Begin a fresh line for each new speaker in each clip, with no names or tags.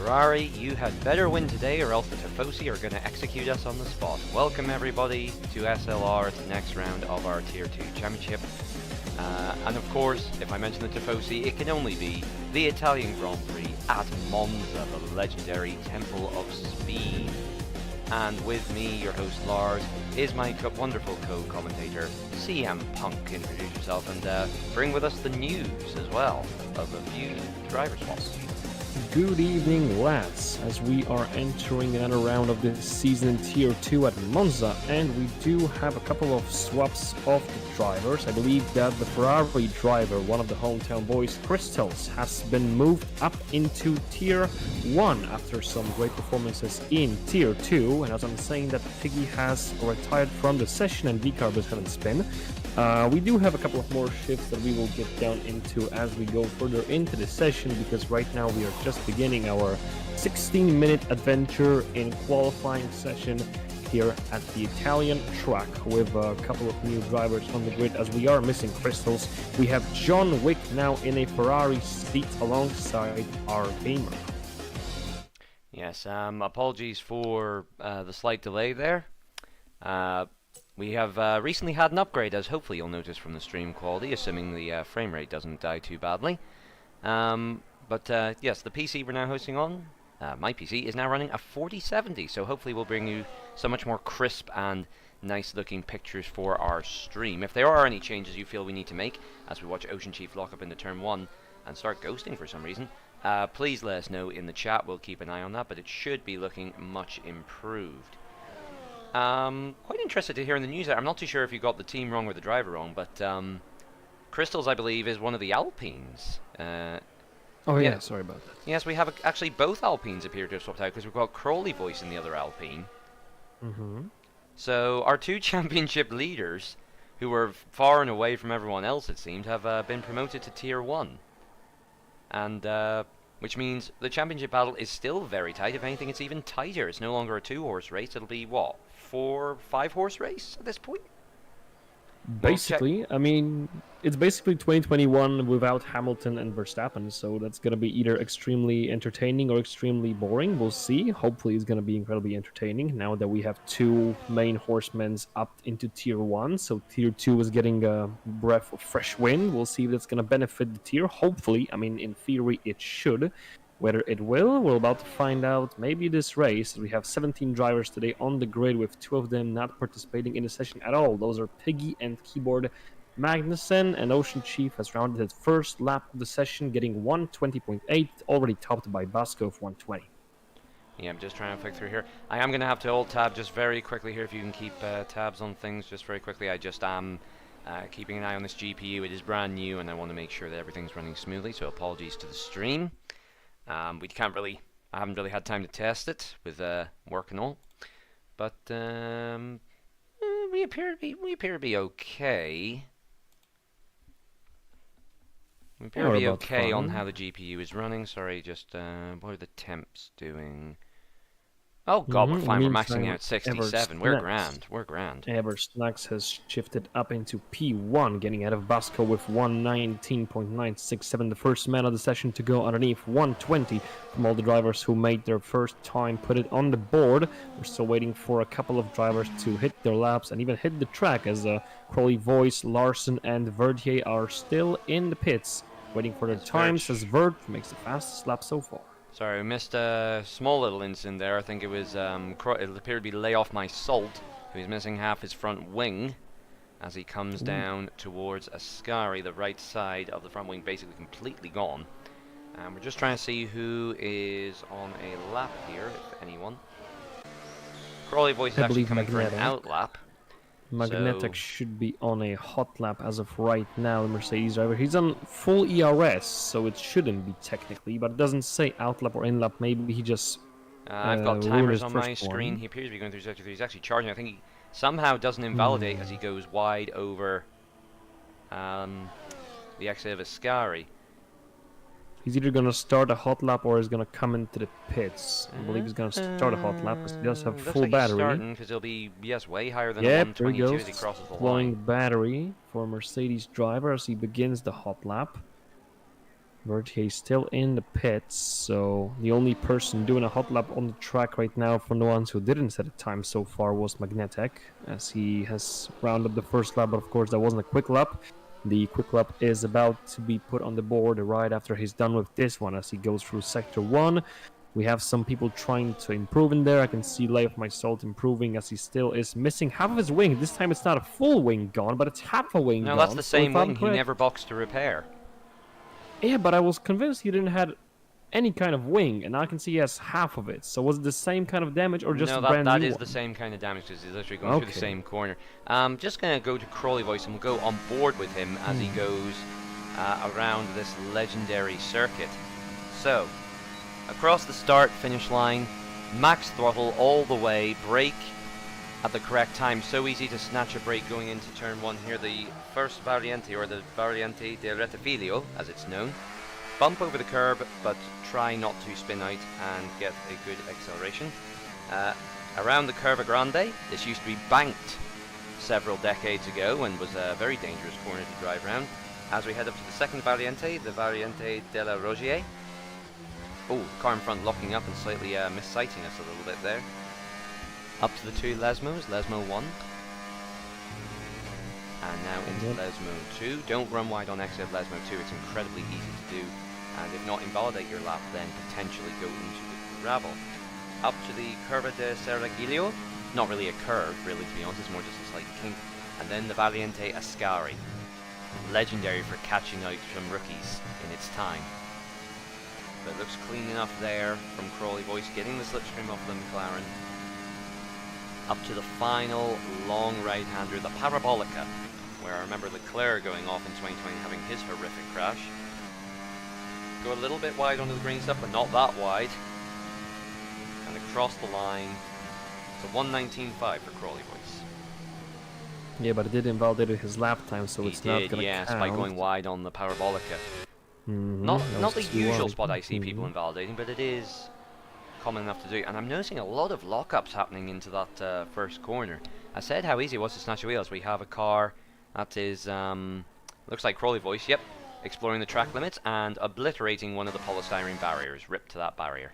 Ferrari, you had better win today or else the Tifosi are going to execute us on the spot. Welcome everybody to SLR, it's the next round of our Tier 2 Championship. And of course, if I mention the Tifosi, it can only be the Italian Grand Prix at Monza, the legendary Temple of Speed. And with me, your host Lars, is my wonderful co-commentator, CM Punk. Introduce yourself and bring with us the news as well of a few driver swaps.
Good evening, lads, as we are entering another round of this season in Tier 2 at Monza, and we do have a couple of swaps of the drivers. I believe that the Ferrari driver, one of the hometown boys, Crystals, has been moved up into Tier 1 after some great performances in Tier 2, and as I'm saying that Piggy has retired from the session and V-Carb is having spin. We do have a couple of more shifts that we will get down into as we go further into the session, because right now we are just beginning our 16-minute adventure in qualifying session here at the Italian track with a couple of new drivers on the grid. As we are missing Crystals, we have John Wick now in a Ferrari seat alongside our gamer.
Yes, apologies for the slight delay there. We have recently had an upgrade, as hopefully you'll notice from the stream quality, assuming the frame rate doesn't die too badly. But yes, the PC we're now hosting on, my PC, is now running a 4070, so hopefully we'll bring you so much more crisp and nice looking pictures for our stream. If there are any changes you feel we need to make as we watch Ocean Chief lock up into turn 1 and start ghosting for some reason, please let us know in the chat. We'll keep an eye on that, but it should be looking much improved. Quite interested to hear in the news there. I'm not too sure if you got the team wrong or the driver wrong, but Crystals, I believe, is one of the Alpines.
Oh yeah, sorry about that.
Yes, we have actually both Alpines appear to have swapped out, because we've got Crawley Voice in the other Alpine. So our two championship leaders, who were far and away from everyone else, it seemed, have been promoted to Tier 1. And which means the championship battle is still very tight. If anything, it's even tighter. It's no longer a 2-horse race. It'll be, what, 4-5-horse race at this point?
Basically, I mean, it's basically 2021 without Hamilton and Verstappen, so that's going to be either extremely entertaining or extremely boring. We'll see. Hopefully it's going to be incredibly entertaining now that we have two main horsemen up into Tier 1, so Tier 2 is getting a breath of fresh wind. We'll see if that's going to benefit the tier. Hopefully, I mean, in theory it should. Whether it will, we're about to find out. Maybe this race, we have 17 drivers today on the grid, with 2 of them not participating in the session at all. Those are Piggy and Keyboard Magnussen, and Ocean Chief has rounded his first lap of the session, getting 120.8, already topped by Basco of 120.
Yeah, I'm just trying to flick through here. I am going to have to alt-tab just very quickly here, if you can keep tabs on things just very quickly. I just am keeping an eye on this GPU. It is brand new, and I want to make sure that everything's running smoothly, so apologies to the stream. I haven't really had time to test it with work and all, but we appear to be okay. We appear to be okay on how the GPU is running. Sorry, just what are the temps doing? Oh god, we're fine. We're maxing out 67. We're grand. We're grand.
Snacks has shifted up into P1, getting out of Basco with 119.967. The first man of the session to go underneath 120 from all the drivers who made their first time put it on the board. We're still waiting for a couple of drivers to hit their laps and even hit the track, as Crowley Voice, Larson, and Verdier are still in the pits, waiting for their times, as Vert makes the fastest lap so far.
Sorry, we missed a small little incident there. I think it was, it appeared to be Lay Off My Salt, who is missing half his front wing as he comes down towards Ascari. The right side of the front wing basically completely gone. And we're just trying to see who is on a lap here, if anyone. Crawley Voice is actually coming for an out lap.
Magnetic should be on a hot lap as of right now, the Mercedes driver. He's on full ERS, so it shouldn't be technically, but it doesn't say out lap or in lap. Maybe he just
I've got timers on my screen. He appears to be going through sector 3. He's actually charging. I think he somehow doesn't invalidate as he goes wide over the exit of Ascari.
He's either going to start a hot lap or he's going to come into the pits. I believe he's going to start a hot lap because he does have full battery.
Because he'll be, yes, way higher than
yep,
122 as he crosses the line.
Battery for Mercedes driver as he begins the hot lap. Vertier still in the pits, so the only person doing a hot lap on the track right now from the ones who didn't set a time so far was Magnetek, as he has rounded up the first lap, but of course that wasn't a quick lap. The quick lap is about to be put on the board right after he's done with this one, as he goes through Sector 1. We have some people trying to improve in there. I can see Lay of My Salt improving, as he still is missing half of his wing. This time it's not a full wing gone, but it's half a wing
No,
gone.
that's the
So
same
if I'm
wing he
correct-
never boxed to repair.
Yeah, but I was convinced he didn't have any kind of wing, and now I can see he has half of it. So was it the same kind of damage, or just
No,
a brand
that
new
is
one?
the same kind of damage because he's literally going through the
Okay.
same corner. Just going to go to Crawley Voice and we'll go on board with him as he goes around this legendary circuit. So, across the start-finish line, max throttle all the way, brake at the correct time. So easy to snatch a brake going into turn 1 here. The first variante, or the variante de retafilio, as it's known. Bump over the curb, but try not to spin out and get a good acceleration. Around the Curva Grande, this used to be banked several decades ago and was a very dangerous corner to drive around. As we head up to the second variante, the Variante de la Rogier. Oh, the car in front locking up and slightly missighting us a little bit there. Up to the two Lesmos, Lesmo 1. And now into Lesmo 2. Don't run wide on exit of Lesmo 2, it's incredibly easy to do. And if not, invalidate your lap, then potentially go into the gravel. Up to the Curva de Serraglio. Not really a curve, really, to be honest, it's more just a slight kink. And then the Valiente Ascari. Legendary for catching out from rookies in its time. But it looks clean enough there from Crawley Voice, getting the slipstream off the McLaren. Up to the final long right-hander, the Parabolica, where I remember Leclerc going off in 2020 having his horrific crash. Go a little bit wide onto the green stuff, but not that wide. And across the line, it's a 1:19.5 for Crawley Voice.
Yeah, but it did invalidate his lap time, so
He
it's not
did,
gonna
yes,
count.
by going wide on the Parabolica.
Mhm,
Not
that
not
was
the
too
usual
wide.
spot I see people invalidating, but it is common enough to do. And I'm noticing a lot of lockups happening into that first corner. I said how easy it was to snatch the wheels. We have a car that is, looks like Crawley Voice, yep, exploring the track limits and obliterating one of the polystyrene barriers, ripped to that barrier.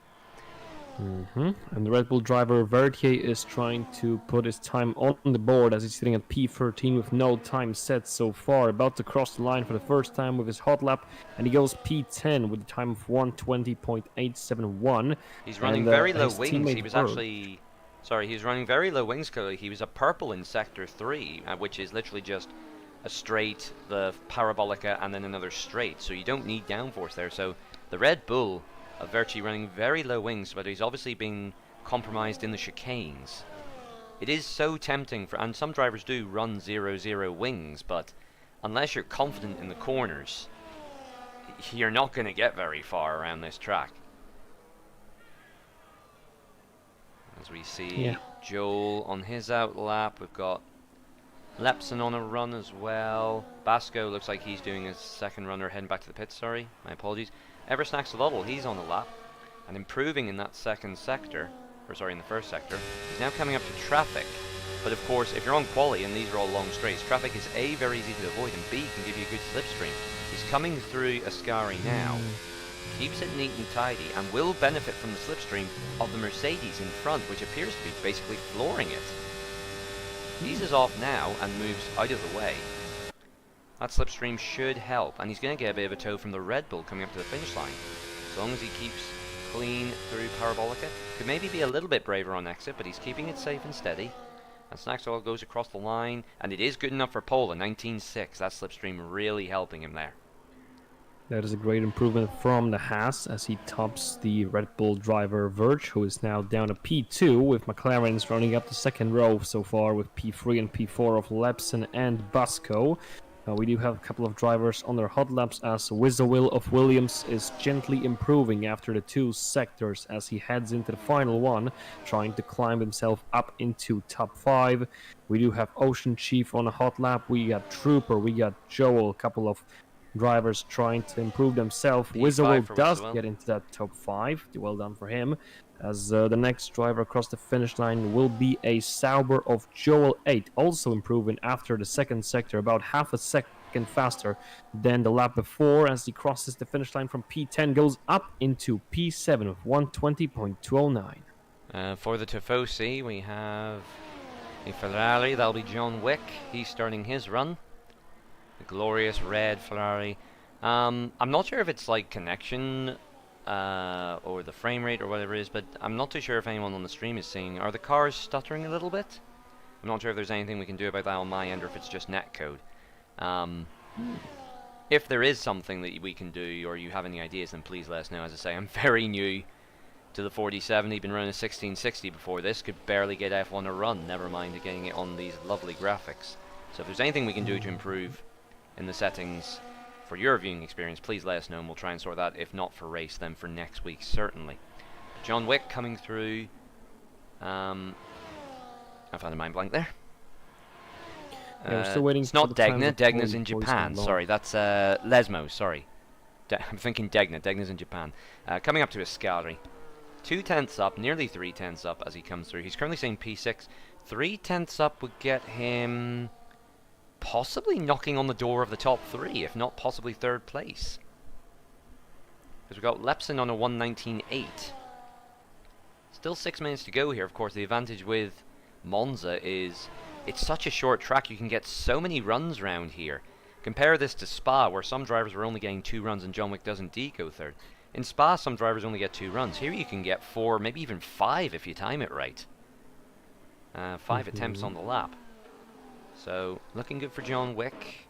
And the Red Bull driver Vertier is trying to put his time on the board, as he's sitting at P13 with no time set so far. About to cross the line for the first time with his hot lap, and he goes P10 with a time of 1:20.871.
He's running
And,
very low
his
wings.
teammate
He was
Berg-
actually... Sorry, he was running very low wings. He was a purple in Sector 3, which is literally just a straight, the Parabolica, and then another straight. So you don't need downforce there. So the Red Bull of Vertier running very low wings, but he's obviously been compromised in the chicanes. It is so tempting for, and some drivers do run 0-0 wings, but unless you're confident in the corners, you're not going to get very far around this track. As we see Joel on his out lap, we've got Lepson on a run as well. Basco looks like he's doing his second runner, heading back to the pit, sorry, my apologies. Eversnaxolotl, he's on the lap and improving in that second sector, or sorry, in the first sector. He's now coming up to traffic, but of course, if you're on quali and these are all long straights, traffic is A, very easy to avoid, and B, can give you a good slipstream. He's coming through Ascari now, keeps it neat and tidy, and will benefit from the slipstream of the Mercedes in front, which appears to be basically flooring it. Eases off now and moves out of the way. That slipstream should help, and he's going to get a bit of a tow from the Red Bull coming up to the finish line. As long as he keeps clean through Parabolica. Could maybe be a little bit braver on exit, but he's keeping it safe and steady. And Snaxall goes across the line, and it is good enough for pole, a 19.6. That slipstream really helping him there.
That is a great improvement from the Haas, as he tops the Red Bull driver Verge, who is now down to P2, with McLaren's running up the second row so far with P3 and P4 of Lepson and Basco. We do have a couple of drivers on their hot laps, as Wizzowil of Williams is gently improving after the two sectors as he heads into the final one, trying to climb himself up into top 5. We do have Ocean Chief on a hot lap, we got Trooper, we got Joel, a couple of drivers trying to improve themselves. Wizzowil does get into that top 5, well done for him, as the next driver across the finish line will be a Sauber of Joel 8, also improving after the second sector, about half a second faster than the lap before as he crosses the finish line from P10, goes up into P7 with 120.209.
For the Tifosi, we have a Ferrari. That'll be John Wick. He's starting his run. The glorious red Ferrari. I'm not sure if it's like connection or the frame rate or whatever it is, but I'm not too sure if anyone on the stream is seeing. Are the cars stuttering a little bit? I'm not sure if there's anything we can do about that on my end or if it's just netcode. If there is something that we can do or you have any ideas, then please let us know. As I say, I'm very new to the 4070. Been running a 1660 before this. Could barely get F1 a run, never mind getting it on these lovely graphics. So if there's anything we can do to improve in the settings for your viewing experience, please let us know and we'll try and sort that. If not for race, then for next week, certainly. John Wick coming through. I found a mind blank there.
Yeah, we're still waiting.
It's not Degna. Degna's in
Boys
Japan. Sorry, that's Lesmo. Sorry, I'm thinking Degna. Degna's in Japan. Coming up to Ascari. 2/10 up, nearly 3/10 up as he comes through. He's currently saying P6. 3/10 up would get him possibly knocking on the door of the top 3, if not possibly 3rd place. Because we've got Lepson on a 119.8. Still 6 minutes to go here. Of course, the advantage with Monza is it's such a short track. You can get so many runs round here. Compare this to Spa, where some drivers were only getting 2 runs and John Wick doesn't go 3rd. In Spa, some drivers only get 2 runs. Here you can get 4, maybe even 5 if you time it right. 5 attempts on the lap. So, looking good for John Wick.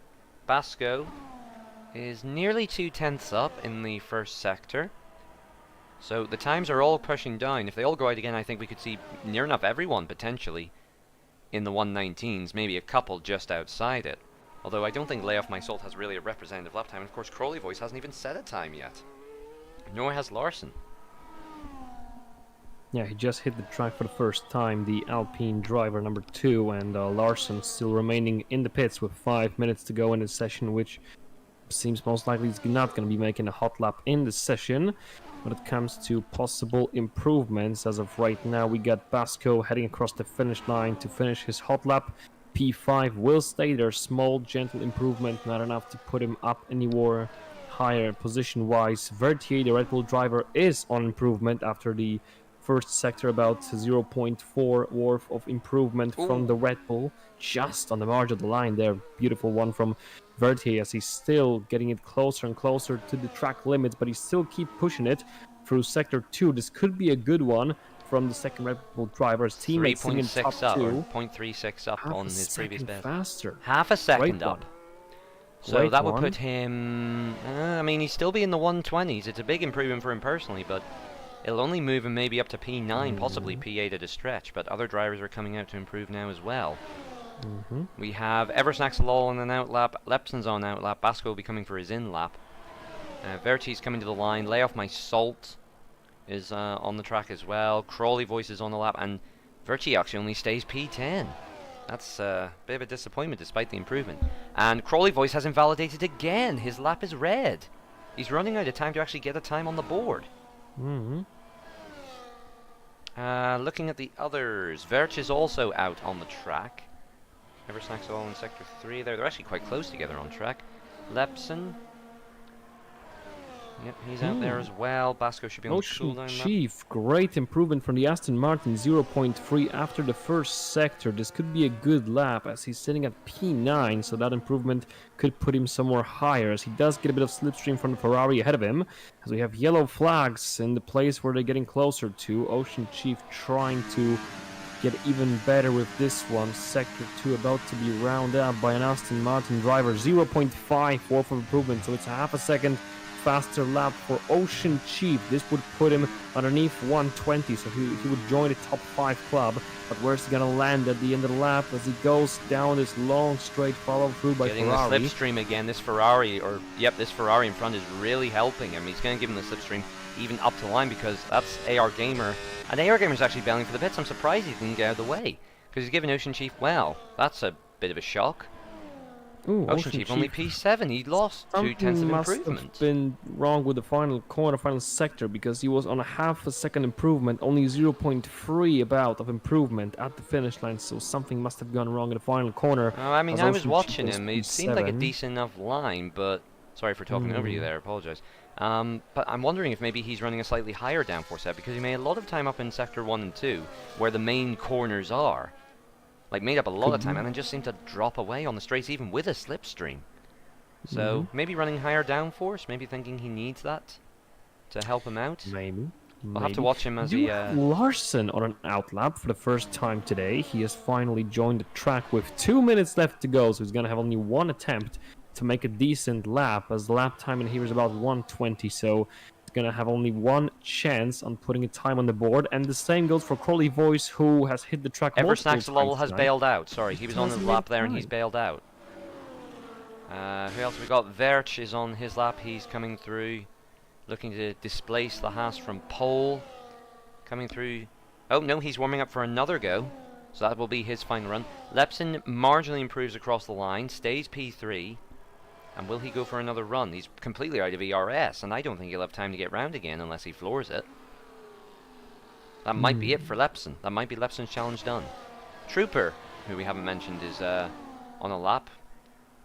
Basco is nearly 2/10 up in the first sector. So, the times are all pushing down. If they all go out again, I think we could see near enough everyone, potentially, in the 119s. Maybe a couple just outside it. Although, I don't think Lay Off My Salt has really a representative lap time. And, of course, Crowley Voice hasn't even set a time yet. Nor has Larson.
Yeah, he just hit the track for the first time, the Alpine driver number 2, and Larson still remaining in the pits with 5 minutes to go in the session, which seems most likely he's not going to be making a hot lap in the session. When it comes to possible improvements, as of right now, we got Basco heading across the finish line to finish his hot lap. P5 will stay there, small, gentle improvement, not enough to put him up anywhere higher position-wise. Vertier, the Red Bull driver, is on improvement after the first sector, about 0.4 worth of improvement from the Red Bull, just on the margin of the line there. Beautiful one from Vertier as he's still getting it closer and closer to the track limits, but he still keep pushing it through sector 2. This could be a good one from the second Red Bull driver's teammate sitting in top 2.
Up, or 0.36 up on his previous best.
Faster.
Half a second up. So
Great
that would
one.
put him... I mean, he'd still be in the 120s. It's a big improvement for him personally, but it'll only move him maybe up to P9, possibly P8 at a stretch. But other drivers are coming out to improve now as well. We have Eversnack's Lol on an out lap, Lepson's on out lap, Basco will be coming for his in lap. Verti's coming to the line, Lay Off My Salt is on the track as well. Crawley Voice is on the lap, and Verti actually only stays P10. That's a bit of a disappointment despite the improvement. And Crawley Voice has invalidated again. His lap is red. He's running out of time to actually get a time on the board. Looking at the others, Verch is also out on the track. Eversnack's all in sector 3 there. They're actually quite close together on track. Lepson. Yep, he's out there as well. Basco should be on the cooldown lap.
Chief, great improvement from the Aston Martin, 0.3 after the first sector. This could be a good lap as he's sitting at P9, so that improvement could put him somewhere higher as he does get a bit of slipstream from the Ferrari ahead of him. As we have yellow flags in the place where they're getting closer to. Ocean Chief trying to get even better with this one. Sector 2 about to be rounded up by an Aston Martin driver. 0.5 worth of improvement, so it's a half a second faster lap for Ocean Chief. This would put him underneath 120, so he would join the top 5 club. But where's he gonna land at the end of the lap as he goes down this long straight follow through by
Getting
Ferrari?
the slipstream again. This Ferrari, this Ferrari in front is really helping him. He's going to give him the slipstream even up to the line because that's AR Gamer. And AR Gamer's actually bailing for the pits. I'm surprised he didn't get out of the way because he's giving Ocean Chief, well, that's a bit of a shock.
Ooh,
Ocean Chief only P7. He lost 2 tenths of
must
improvement.
have been wrong with the final corner, final sector, because he was on a half a second improvement, only 0.3 about of improvement at the finish line. So something must have gone wrong in the final corner.
Oh, I mean,
as
I was
Ocean
watching
Chief was
him. It seemed like a
P7.
decent enough line, but sorry for talking over you there. I apologize. But I'm wondering if maybe he's running a slightly higher downforce set because he made a lot of time up in sector 1 and 2, where the main corners are. Like, made up a lot of time and then just seemed to drop away on the straights, even with a slipstream. So, maybe running higher downforce, maybe thinking he needs that to help him out.
Maybe.
We'll have to watch him as
you
he...
have Larson on an outlap for the first time today. He has finally joined the track with 2 minutes left to go, so he's going to have only one attempt to make a decent lap, as the lap time in here is about 1:20, so he's going to have only one chance on putting a time on the board, and the same goes for Crowley Voice, who has hit the track multiple times
Eversnack's has
tonight.
bailed out. Sorry, he was on his lap there and he's bailed out. Who else we got? Verch is on his lap. He's coming through, looking to displace the Haas from pole. Coming through. Oh no, he's warming up for another go, so that will be his final run. Lepson marginally improves across the line, stays P3, and will he go for another run? He's completely out of ERS, and I don't think he'll have time to get round again unless he floors it. That might be it for Lepson. That might be Lepson's challenge done. Trooper, who we haven't mentioned, is on a lap,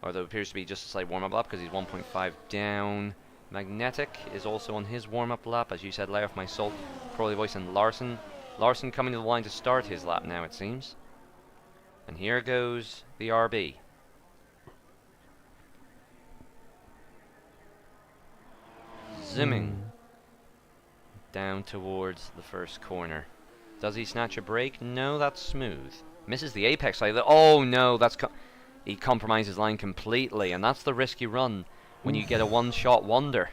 although it appears to be just a slight warm-up lap because he's 1.5 down. Magnetic is also on his warm-up lap, as you said, lay off my salt. Crowley Voice and Larson. Larson coming to the line to start his lap now, it seems. And here goes the RB. Zooming down towards the first corner. Does he snatch a break? No, that's smooth. Misses the apex side. Oh no, that's he compromises line completely, and that's the risk you run when you get a one-shot wonder,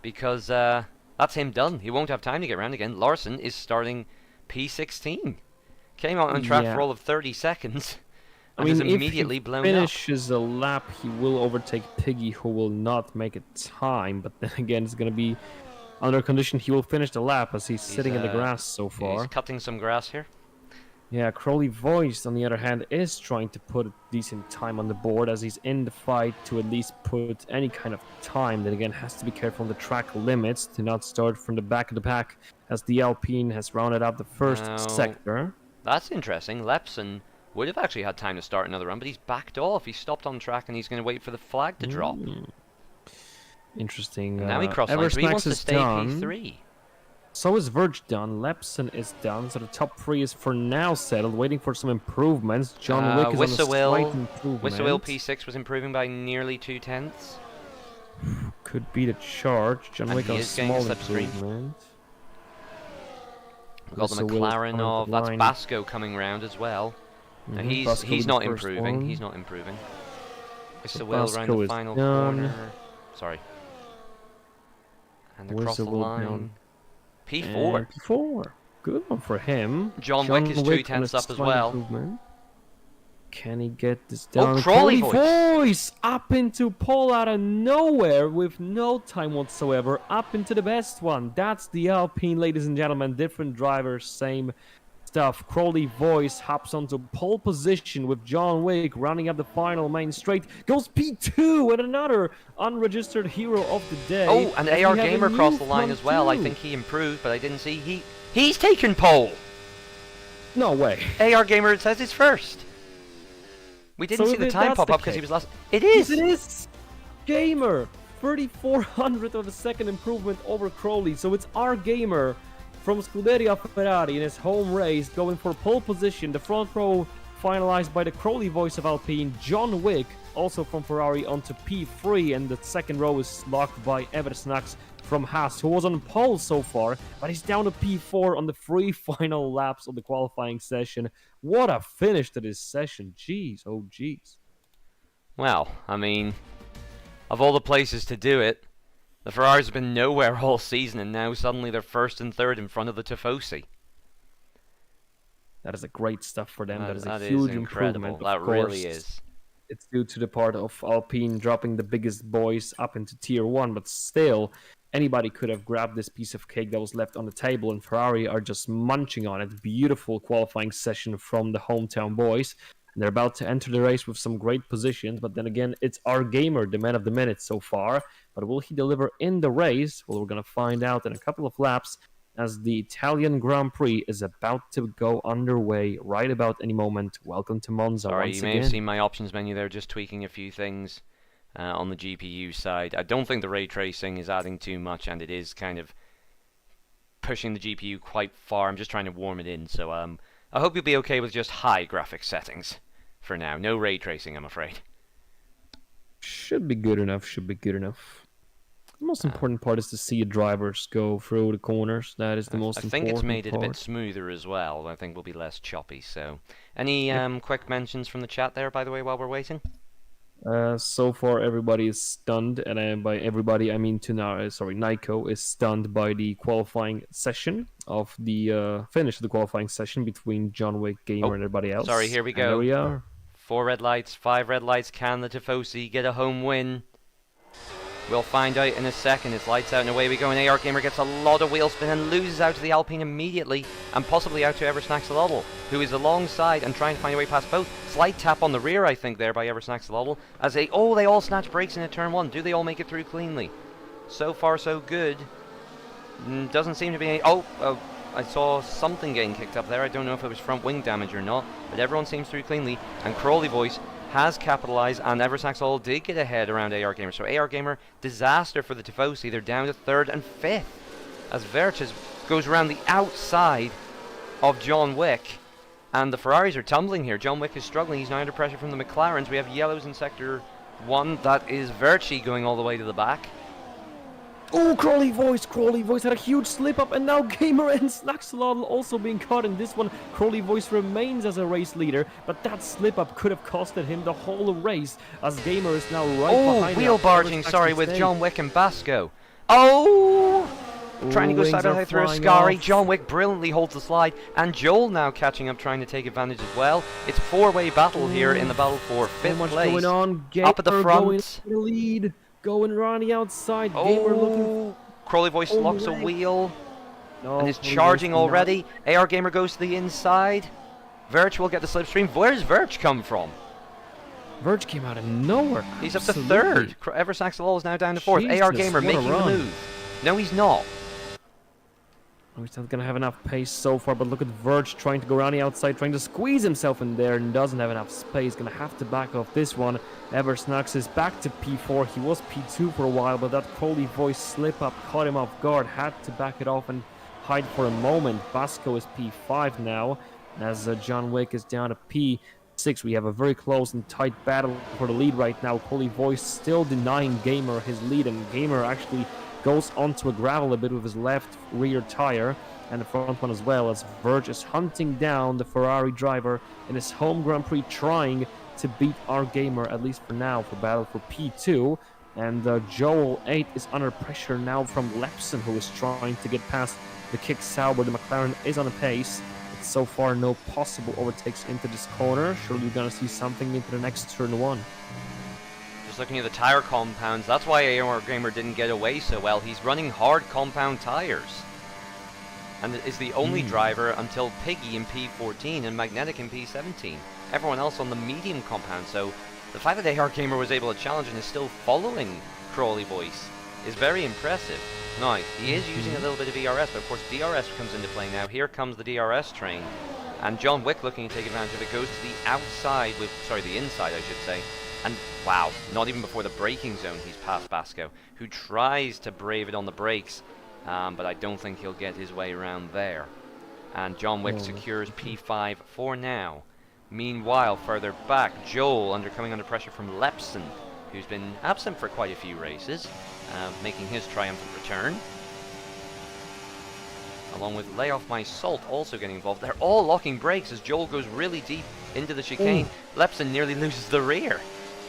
because that's him done. He won't have time to get around again. Larson is starting P16. Came out on track for all of 30 seconds. I mean, is immediately blown up.
If he finishes a lap, he will overtake Piggy, who will not make a time. But then again, it's going to be under condition he will finish the lap, as he's sitting in the grass so far.
He's cutting some grass here.
Yeah, Crowley Voice, on the other hand, is trying to put a decent time on the board, as he's in the fight to at least put any kind of time. Then again, has to be careful on the track limits to not start from the back of the pack, as the Alpine has rounded out the first sector.
That's interesting. Lepson would have actually had time to start another run, but he's backed off. He stopped on track and he's going to wait for the flag to drop.
Interesting.
And now he crossed line, so he wants to stay P3.
So is Verge done. Lepson is done. So the top three is for now settled, waiting for some improvements. John Wick is on a slight improvement.
Whistle P6 was improving by nearly 2 tenths.
Could be the charge. John Wick on a small improvement.
We've got the McLaren of... That's Basco coming round as well. And he's not improving. He's not improving. Whistle around the final corner. Sorry. And across the line. P4.
P4. Good one for him.
John Wick is 2 tenths up as well.
Can he get this down?
Oh, Crowley
Voice up into pole out of nowhere with no time whatsoever. Up into the best one. That's the Alpine, ladies and gentlemen. Different drivers, same stuff. Crowley Voice hops onto pole position with John Wick running up the final main straight. Goes P2 and another unregistered hero of the day.
Oh, and AR Gamer crossed the line as well. I think he improved, but I didn't see he's taken pole.
No way.
AR Gamer, it says it's first. We didn't see the time pop up because he was last. It is.
Yes, it is. Gamer, 3,400 of a second improvement over Crowley. So it's our Gamer from Scuderia Ferrari in his home race, going for pole position. The front row finalized by the Crowley Voice of Alpine. John Wick, also from Ferrari, onto P3, and the second row is locked by Eversnax from Haas, who was on pole so far, but he's down to P4 on the 3 final laps of the qualifying session. What a finish to this session. Jeez, oh jeez.
Well, I mean, of all the places to do it, the Ferraris have been nowhere all season, and now suddenly they're first and third in front of the Tifosi.
That is a great stuff for them. That is a huge improvement.
That really is.
It's due to the part of Alpine dropping the biggest boys up into Tier 1, but still, anybody could have grabbed this piece of cake that was left on the table, and Ferrari are just munching on it. Beautiful qualifying session from the hometown boys. And they're about to enter the race with some great positions, but then again, it's our gamer, the man of the minute so far. But will he deliver in the race? Well, we're going to find out in a couple of laps as the Italian Grand Prix is about to go underway right about any moment. Welcome to Monza
Sorry,
once
you may
again.
have seen my options menu there, just tweaking a few things on the GPU side. I don't think the ray tracing is adding too much, and it is kind of pushing the GPU quite far. I'm just trying to warm it in, so I hope you'll be okay with just high graphics settings for now. No ray tracing, I'm afraid.
Should be good enough, should be good enough. The most important part is to see drivers go through the corners. That is the most important part.
I think it's made it a bit smoother as well. I think we'll be less choppy. So, any quick mentions from the chat there, by the way, while we're waiting?
So far, everybody is stunned, and by everybody, I mean Nico is stunned by the qualifying session of the finish of the qualifying session between John Wick Gamer and everybody else.
Sorry, here we go.
There we are.
4 red lights, 5 red lights. Can the Tifosi get a home win? We'll find out in a second. It's lights out and away we go, and AR Gamer gets a lot of wheel spin and loses out to the Alpine immediately, and possibly out to Eversnaxolotl, who is alongside and trying to find a way past both. Slight tap on the rear, I think, there by Eversnaxolotl, as they all snatch brakes into turn 1. Do they all make it through cleanly? So far, so good. Doesn't seem to be any... I saw something getting kicked up there. I don't know if it was front wing damage or not, but everyone seems through cleanly, and Crawley Voice has capitalized, and Eversnaxolotl did get ahead around AR Gamer. So AR Gamer, disaster for the Tifosi. They're down to 3rd and 5th as Verches goes around the outside of John Wick, and the Ferraris are tumbling here. John Wick is struggling. He's now under pressure from the McLarens. We have yellows in sector 1. That is Verchi going all the way to the back.
Oh, Crawley Voice had a huge slip up, and now Gamer and Snaxolotl also being caught in this one. Crawley Voice remains as a race leader, but that slip up could have costed him the whole race, as Gamer is now right behind.
Oh, wheel barging, sorry, with John Wick and Basco. Trying to go side by side through Ascari. John Wick brilliantly holds the slide, and Joel now catching up, trying to take advantage as well. It's a 4-way battle here in the battle for 5th place.
Going on. Gamer
up at the front.
Going in the lead. Going around the outside. Gamer looking.
Crawley Voice locks a wheel and is charging already. AR Gamer goes to the inside. Verge will get the slipstream. Where's Verge come from?
Verge came out of nowhere.
He's up to 3rd. Eversnaxolotl is now down to 4th. AR Gamer making the move. No, he's not.
Oh, he's not going to have enough pace so far, but look at Verge trying to go around the outside, trying to squeeze himself in there, and doesn't have enough space. Going to have to back off this one. Eversnax is back to P4. He was P2 for a while, but that Crawley Voice slip-up caught him off guard. Had to back it off and hide for a moment. Basco is P5 now, as John Wick is down to P6. We have a very close and tight battle for the lead right now. Crawley Voice still denying Gamer his lead, and Gamer actually goes onto a gravel a bit with his left rear tire, and the front one as well, as Verge is hunting down the Ferrari driver in his home Grand Prix, trying to beat our Gamer, at least for now, for battle for P2. And Joel 8 is under pressure now from Lepson, who is trying to get past the Kick Sauber. The McLaren is on a pace, but so far no possible overtakes into this corner. Surely you're going to see something into the next turn 1.
Just looking at the tire compounds, that's why AR Gamer didn't get away so well. He's running hard compound tires, and is the only driver until Piggy in P14 and Magnetic in P17. Everyone else on the medium compound. So the fact that AR Gamer was able to challenge and is still following Crawley Voice is very impressive. Now, he is using a little bit of ERS, but of course DRS comes into play now. Here comes the DRS train, and John Wick looking to take advantage of it, goes to the outside with, the inside I should say. And wow, not even before the braking zone he's past Basco, who tries to brave it on the brakes, but I don't think he'll get his way around there. And John Wick secures P5 for now. Meanwhile, further back, Joel coming under pressure from Lepson, who's been absent for quite a few races, making his triumphant return. Along with Lay Off My Salt also getting involved. They're all locking brakes as Joel goes really deep into the chicane. Lepson nearly loses the rear.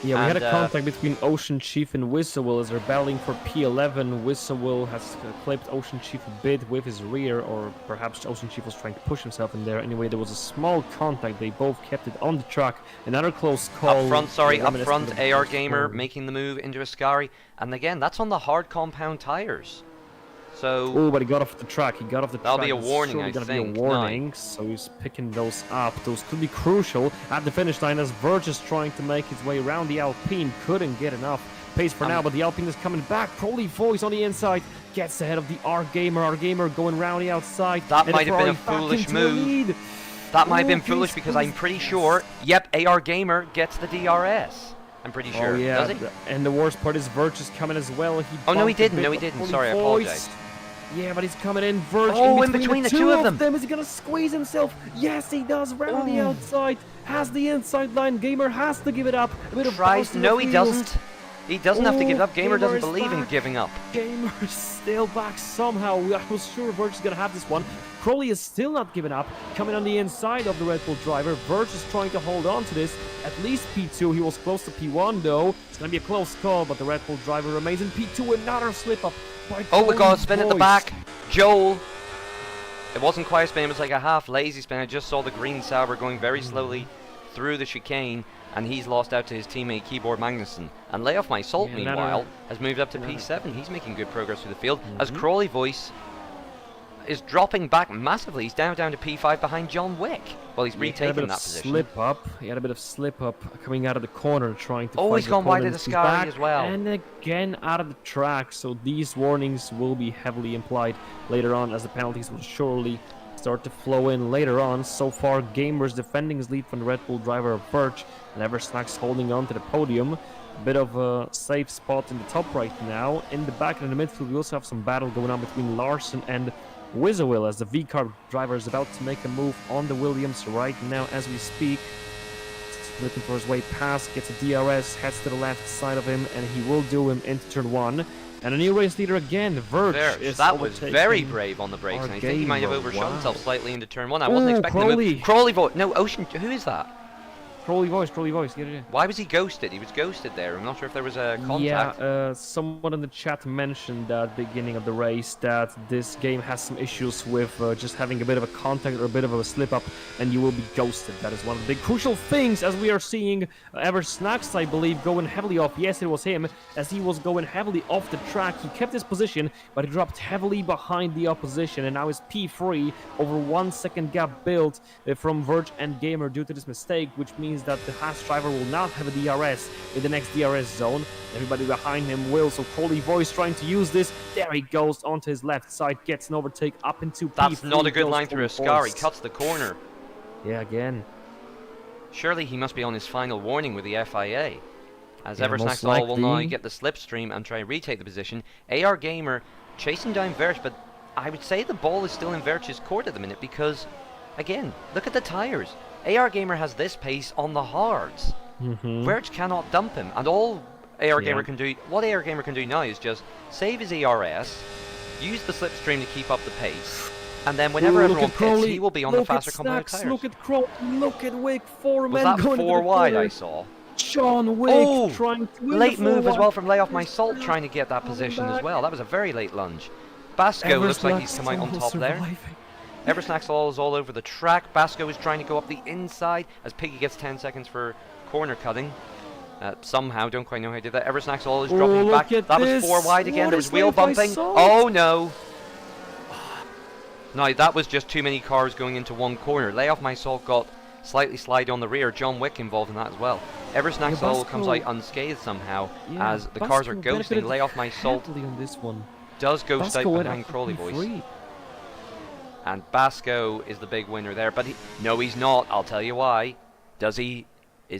Yeah, we had a contact between Ocean Chief and Whistlewill as they're battling for P11. Whistlewill has clipped Ocean Chief a bit with his rear, or perhaps Ocean Chief was trying to push himself in there. Anyway, there was a small contact. They both kept it on the track. Another close call.
Up front, AR Gamer making the move into Ascari. And again, that's on the hard compound tires. So
Oh, but he got off the track. He got off the
that'll
track.
be a
It's
warning,
surely
I
gonna
think.
be a warning. So he's picking those up. Those could be crucial at the finish line as Verge is trying to make his way around the Alpine. Couldn't get enough pace for now, but the Alpine is coming back. Crowley Voice on the inside gets ahead of the R Gamer. R Gamer going round the outside.
That
and
might have been a
Ferrari back
foolish
into the
move.
lead.
that might have been
Okay,
foolish because I'm pretty sure. Yep, AR Gamer gets the DRS. I'm pretty sure.
Oh yeah,
Does he?
and the worst part is Verge is coming as well. He
Oh no, he
bumped a
didn't.
bit
No, he
of
didn't.
Crowley
Sorry, I
Voice.
apologize.
Yeah, but he's coming in. Verge
Oh,
in between the two
of them.
of them. Is he gonna squeeze himself? Yes, he does. Round the outside. Has the inside line. Gamer has to give it up. A bit of
Tries.
bounce in
No,
the
he
field.
doesn't. He doesn't have to give it up. Gamer
Gamer
doesn't
is
believe in
back.
giving up.
Gamer is still back somehow. I was sure Verge is gonna have this one. Crowley is still not giving up. Coming on the inside of the Red Bull driver. Verge is trying to hold on to this. At least P2. He was close to P1 though. It's gonna be a close call, but the Red Bull driver remains in P2. Another slip up by
Oh my
Crowley
god, spin at the
Voice.
back. Joel. It wasn't quite a spin, it was like a half lazy spin. I just saw the green Sauber going very slowly through the chicane, and he's lost out to his teammate Keyboard Magnussen. And Lay Off My Salt,
Yeah,
meanwhile, has moved up to P7. He's making good progress through the field. As Crawley Voice is dropping back massively. He's down to P5 behind John Wick. Well, he's
He had a
retaken
bit
that
of
position.
slip up. He had a bit of slip up coming out of the corner, trying to.
Oh,
fight
he's
the
gone wide of
opponents.
the
He's
Scary
back
as well.
And again out of the track. So these warnings will be heavily implied later on, as the penalties will surely start to flow in later on. So far, Gamer's defending his lead from the Red Bull driver Verge, and Eversnack's holding on to the podium. A bit of a safe spot in the top right now. In the back and in the midfield, we also have some battle going on between Larson and Wizawil, as the V-Car driver is about to make a move on the Williams right now as we speak. Looking for his way past, gets a DRS, heads to the left side of him, and he will do him into turn 1. And a new race leader again, Verge. Is
That was
overtaking
very brave on the brakes, and I think he might have
Gamer.
overshot
Wow.
himself slightly into turn 1. I wasn't
Ooh,
expecting the
Crowley.
move. Crawley Voice. No, Ocean. Who is that?
Crowley Voice, get it in.
Why was he ghosted? He was ghosted there. I'm not sure if there was a contact.
Yeah, someone in the chat mentioned at the beginning of the race that this game has some issues with just having a bit of a contact or a bit of a slip up, and you will be ghosted. That is one of the big crucial things, as we are seeing Eversnacks, I believe, going heavily off. Yes, it was him, as he was going heavily off the track. He kept his position, but he dropped heavily behind the opposition, and now is P3, over 1 second gap built from Verge and Gamer due to this mistake, which means that the Haas driver will not have a DRS in the next DRS zone. Everybody behind him will, so Crowley Voice trying to use this. There he goes onto his left side, gets an overtake up into P3.
That's not a good
goes
line through a
Crowley
scar. He
Voice.
cuts the corner.
Yeah, again.
Surely he must be on his final warning with the FIA. As
Yeah,
Eversnack's
most
all will now
likely.
get the slipstream and try and retake the position. AR Gamer chasing down Verge, but I would say the ball is still in Verge's court at the minute because, again, look at the tyres. AR Gamer has this pace on the hards. Verge cannot dump him, and all AR Gamer can do, what AR Gamer can do now is just save his ERS, use the slipstream to keep up the pace, and then whenever
Ooh,
everyone pits, he will be on the faster compound
Snacks,
tyres.
look at Crowley, look at Wick, 4
Was
men
that
going into
4
the
wide
corner.
I saw?
John Wick
Oh,
trying to win
late
the
move as
4-1.
well from Lay Off My Salt, trying to get that position as well. That was a very late lunge. Basco looks like he's come out on top there. Eversnack's all over the track. Basco is trying to go up the inside as Piggy gets 10 seconds for corner cutting. Somehow, don't quite know how he did that. Eversnack's all is dropping
look
back.
at
That was
this.
4 wide again.
What
There
is
was wheel
Lay Off My
bumping.
Salt?
Oh no. No, that was just too many cars going into one corner. Lay Off My Salt got slightly slide on the rear. John Wick involved in that as well. Eversnack's all comes out unscathed somehow as the cars are ghosting. Lay Off My Salt
on this one.
does ghost out
went
behind
up to
Crawley Voice.
P3.
And Basco is the big winner there, but no, he's not. I'll tell you why. Does he?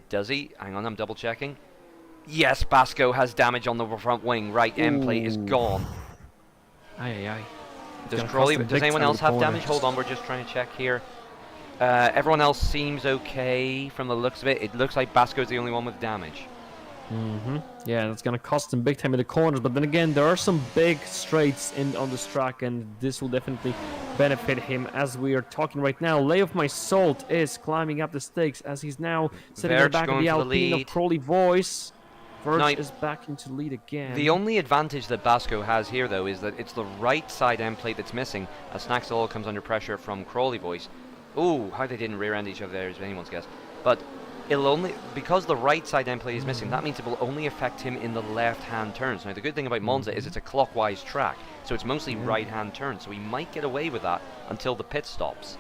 Does he? Hang on, I'm double checking. Yes, Basco has damage on the front wing. Right end plate is
Ooh.
gone.
Aye.
Does anyone else have damage? Hold on, we're just trying to check here. Everyone else seems okay from the looks of it. It looks like Basco's the only one with damage.
Yeah, that's gonna cost him big time in the corners. But then again, there are some big straights on this track, and this will definitely benefit him. As we are talking right now, Lay Off My Salt is climbing up the stakes as he's now sitting in the
Verge
back of
going
the
for the
Alpine of
lead.
Crowley Voice. Verge
Now,
is back into the lead again.
The only advantage that Basco has here, though, is that it's the right side end plate that's missing, as Snacksall comes under pressure from Crawley Voice. Ooh, how they didn't rear end each other there is anyone's guess. But it'll only, because the right side end plate is missing, that means it will only affect him in the left-hand turns. Now, the good thing about Monza is it's a clockwise track, so it's mostly right-hand turns, so he might get away with that until the pit stops.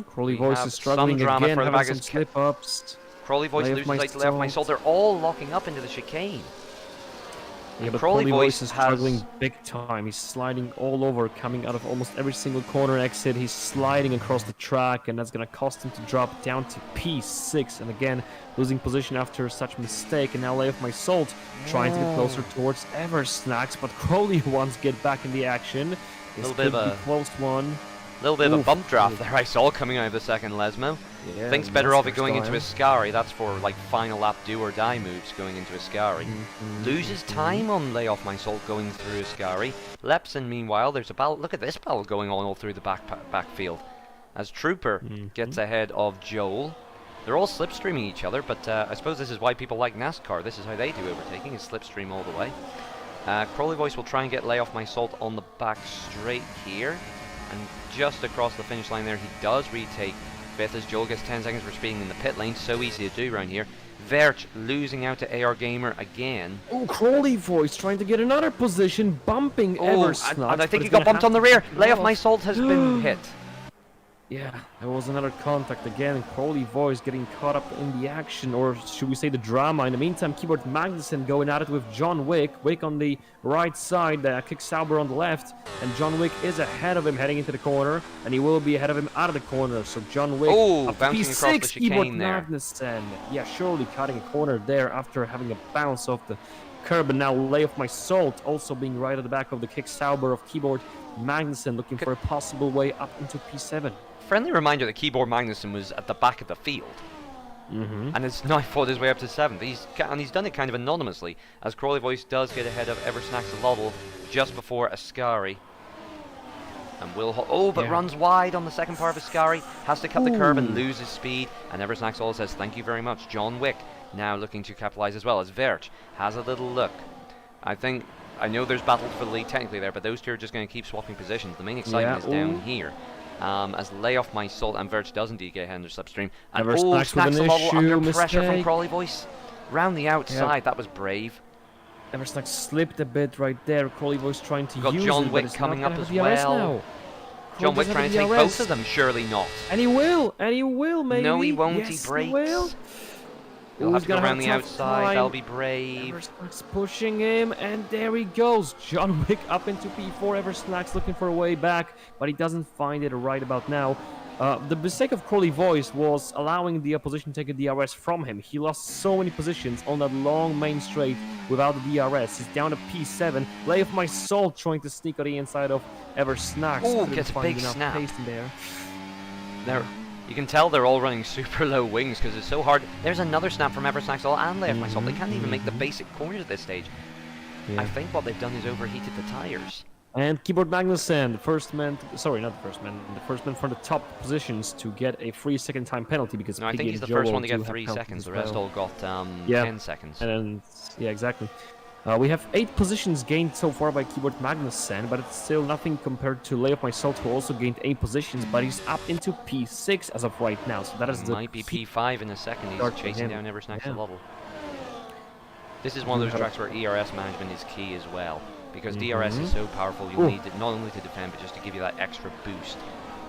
Crawley Voice is struggling again, having some slip-ups.
Crawley Voice loses like to lay off my soul. They're all locking up into the chicane.
Yeah, but Crawley Voice is struggling big time. He's sliding all over, coming out of almost every single corner exit. He's sliding across the track, and that's going to cost him to drop down to P6. And again, losing position after such mistake. And now Lay Off My Salt trying to get closer towards Eversnacks, but Crawley wants to get back in the action. This could be a close one.
A little bit of a bump draft there I saw coming out of the second Lesmo. Yeah, thinks better of it going into Ascari. That's for like final lap do or die moves going into Ascari. Loses time on Lay Off My Salt going through Ascari. Lepson, meanwhile, there's a battle. Look at this battle going on all through the backfield. As Trooper gets ahead of Joel. They're all slipstreaming each other, but I suppose this is why people like NASCAR. This is how they do overtaking, is slipstream all the way. Crawley Voice will try and get Lay Off My Salt on the back straight here. And just across the finish line there, he does retake 5th as Joel gets 10 seconds for speeding in the pit lane. So easy to do around here. Verch losing out to AR Gamer again.
Oh, Crawley Voice trying to get another position, bumping Eversnacks.
And I think he got bumped on the rear. Lay Off My Salt has been hit.
Yeah, there was another contact again. Crawley Voice getting caught up in the action, or should we say the drama. In the meantime, Keyboard Magnussen going at it with John Wick. Wick on the right side, Kick Sauber on the left, and John Wick is ahead of him heading into the corner, and he will be ahead of him out of the corner. So John Wick up to
bouncing
P6,
across the
Keyboard
chicane there.
Magnussen. Yeah, surely cutting a corner there after having a bounce off the curb, and now Lay Off My Salt also being right at the back of the Kick Sauber of Keyboard Magnussen, looking for a possible way up into P7.
Friendly reminder that Keyboard Magnussen was at the back of the field. And has now fought his way up to 7th. He's done it kind of anonymously, as Crawley Voice does get ahead of Eversnacks and Lovell just before Ascari. And but runs wide on the second part of Ascari, has to cut the curb and loses speed. And Eversnacks all says, thank you very much. John Wick now looking to capitalize as well, as Verch has a little look. I know there's battle for the lead technically there, but those two are just going to keep swapping positions. The main excitement is down here. As Lay Off My Salt and Verch does indeed get ahead under Slipstream. And Snacks the Bubble under pressure from Crawley Voice. Round the outside, that was brave.
Eversnacks slipped a bit right there. Crawley Voice trying to use
John Wick coming up as well. John Wick trying to take both of them, surely not.
And he will, maybe.
No, he won't,
yes,
he breaks.
He will.
He'll have to go around the outside, that'll be brave.
Eversnacks pushing him, and there he goes. John Wick up into P4. Eversnacks looking for a way back, but he doesn't find it right about now. The mistake of Crawley Voice was allowing the opposition to take a DRS from him. He lost so many positions on that long main straight without the DRS. He's down to P7. Lay Off My Salt trying to sneak on the inside of Eversnacks.
Oh, gets a big snap. There. You can tell they're all running super low wings because it's so hard. There's another snap from Eversnacks and Lay Off My Salt. They can't even make the basic corners at this stage. I think what they've done is overheated the tires.
And Keyboard Magnussen, the first man from the top positions to get a free second time penalty because
I think he's the first one to get 3 seconds. The rest all got 10 seconds.
And yeah, exactly. We have 8 positions gained so far by Keyboard Magnussen, but it's still nothing compared to Lay Off My Salt, who also gained 8 positions, but he's up into P6 as of right now. So that is
might be P5 in a second. He's chasing down Eversnacks and Lovell. This is one of those tracks where ERS management is key as well, because DRS is so powerful. You'll need it not only to defend, but just to give you that extra boost.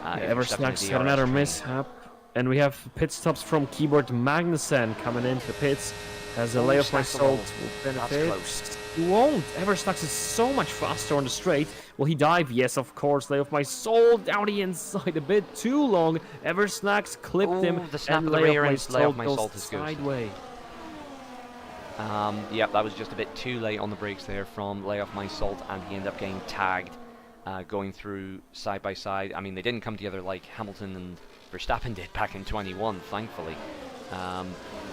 Eversnacks had another mishap, and we have pit stops from Keyboard Magnussen coming into the pits. As a Lay Off My Salt will benefit. He won't. Eversnacks is so much faster on the straight. Will he dive? Yes, of course. Lay Off My Salt down the inside a bit too long. Eversnacks clipped him.
The snap of the rear end Lay Off My Salt is
sideways.
Yep, that was just a bit too late on the brakes there from Lay Off My Salt, and he ended up getting tagged going through side by side. I mean, they didn't come together like Hamilton and Verstappen did back in 21, thankfully.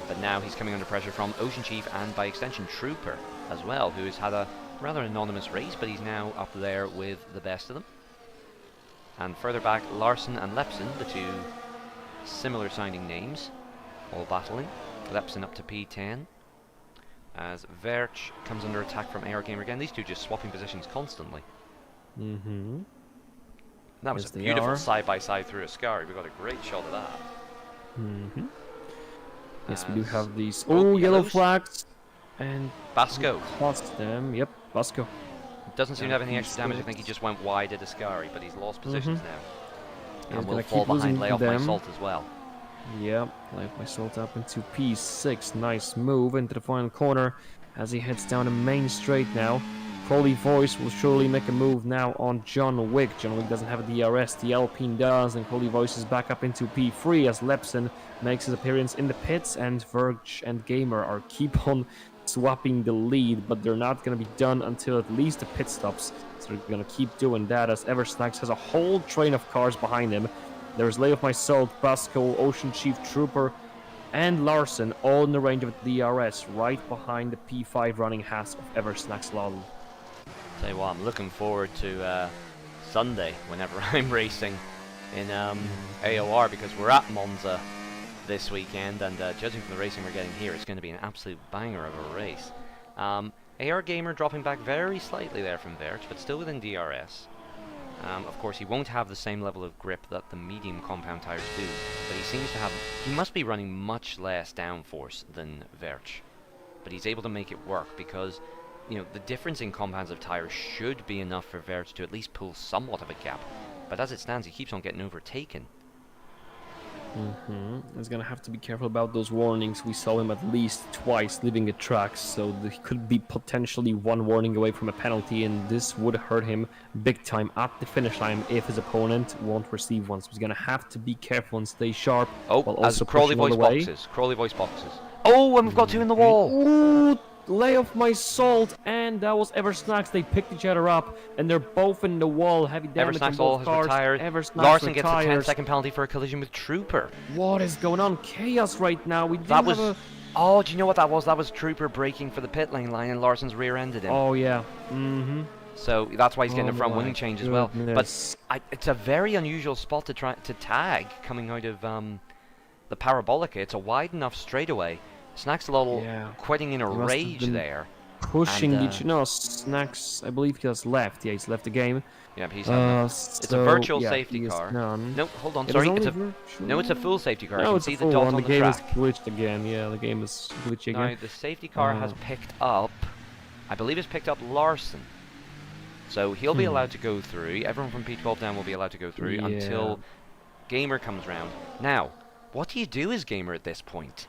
But now he's coming under pressure from Ocean Chief and by extension Trooper as well, who has had a rather anonymous race, but he's now up there with the best of them. And further back, Larson and Lepson, the two similar sounding names, all battling. Lepson up to P10. As Verch comes under attack from AR Gamer again. These two just swapping positions constantly. That was a beautiful side-by-side through Ascari. We got a great shot of that.
Yes, we do have these.
Oh,
Oh, yellow
yellows.
flags. And
Basco
cost them. Yep, Basco.
doesn't seem to have any extra damage. I
P6.
think he just went wide at Ascari, but he's lost positions now.
He's
And will
gonna
fall
keep losing
behind Lay Off My
them.
Salt as well.
Yep, like myself up into P6. Nice move into the final corner as he heads down the main straight now. Crowley Voice will surely make a move now on John Wick. John Wick doesn't have a DRS, the Alpine does, and Crowley Voice is back up into P3 as Lepson makes his appearance in the pits, and Verge and Gamer are keep on swapping the lead, but they're not going to be done until at least the pit stops. So they're going to keep doing that as Eversnacks has a whole train of cars behind him. There's Lay Off My Salt, Basco, Ocean Chief Trooper, and Larson all in the range of the DRS, right behind the P5 running Haas of Eversnacks Lawler.
Tell you what, I'm looking forward to Sunday whenever I'm racing in AOR, because we're at Monza this weekend, and judging from the racing we're getting here, it's going to be an absolute banger of a race. AR Gamer dropping back very slightly there from Verge, but still within DRS. Of course, he won't have the same level of grip that the medium compound tires do, but he seems to have... He must be running much less downforce than Verge, but he's able to make it work because, you know, the difference in compounds of tires should be enough for Verge to at least pull somewhat of a gap, but as it stands, he keeps on getting overtaken.
He's gonna have to be careful about those warnings. We saw him at least twice leaving the track, so he could be potentially one warning away from a penalty, and this would hurt him big time at the finish line if his opponent won't receive one. So he's gonna have to be careful and stay sharp.
Oh,
while
as
also
Crawley
pushing all
Voice
the way.
boxes. Crawley Voice boxes. Oh, and we've got two in the wall!
Ooh, Lay Off My Salt, and that was Eversnacks. They picked each other up, and they're both in the wall. Heavy damage on
Eversnacks all
both
has
cars.
retired.
Eversnacks
Larson gets a
retires.
10-second penalty for a collision with Trooper.
What is going on? Chaos right now. We
That
didn't
was...
have a...
Oh, do you know what that was? That was Trooper braking for the pit lane line, and Larson's rear-ended him.
Oh, yeah.
So that's why he's getting a front wing
my
change as well.
goodness.
But it's a very unusual spot to try to tag coming out of the Parabolica. It's a wide enough straightaway. Snaxolotl
Yeah.
quitting in a
He must have
rage
been
there.
Pushing
And,
each... No, Snacks, I believe he has left. Yeah, he's left the game.
Yeah, he's it's a virtual safety car. No, hold on, sorry. No, it's a full safety car. I
No,
can
it's
see
a
the
full
dot
one.
on
The
the
game is
track.
glitched again. Yeah, the game is glitching
Now,
again.
the safety car has picked up, I believe it's picked up Larson. So he'll be allowed to go through. Everyone from P12 down will be allowed to go through until Gamer comes round. Now, what do you do as Gamer at this point?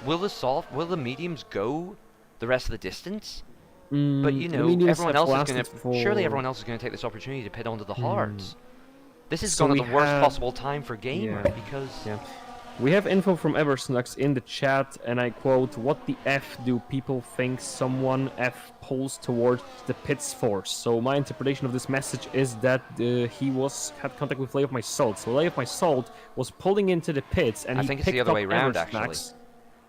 Will the mediums go the rest of the distance? But you know, everyone else is going to... Surely everyone else is going to take this opportunity to pit onto the hards. This is
So
gone at
we
the worst
have-
possible time for Gamer, because...
Yeah. We have info from Eversnacks in the chat, and I quote, "What the F do people think someone F pulls towards the pits for?" So my interpretation of this message is that he had contact with Lay Off My Salt. So Lay Off My Salt was pulling into the pits, and
I
he
think it's the
picked
other
up
way round, actually.
Eversnacks.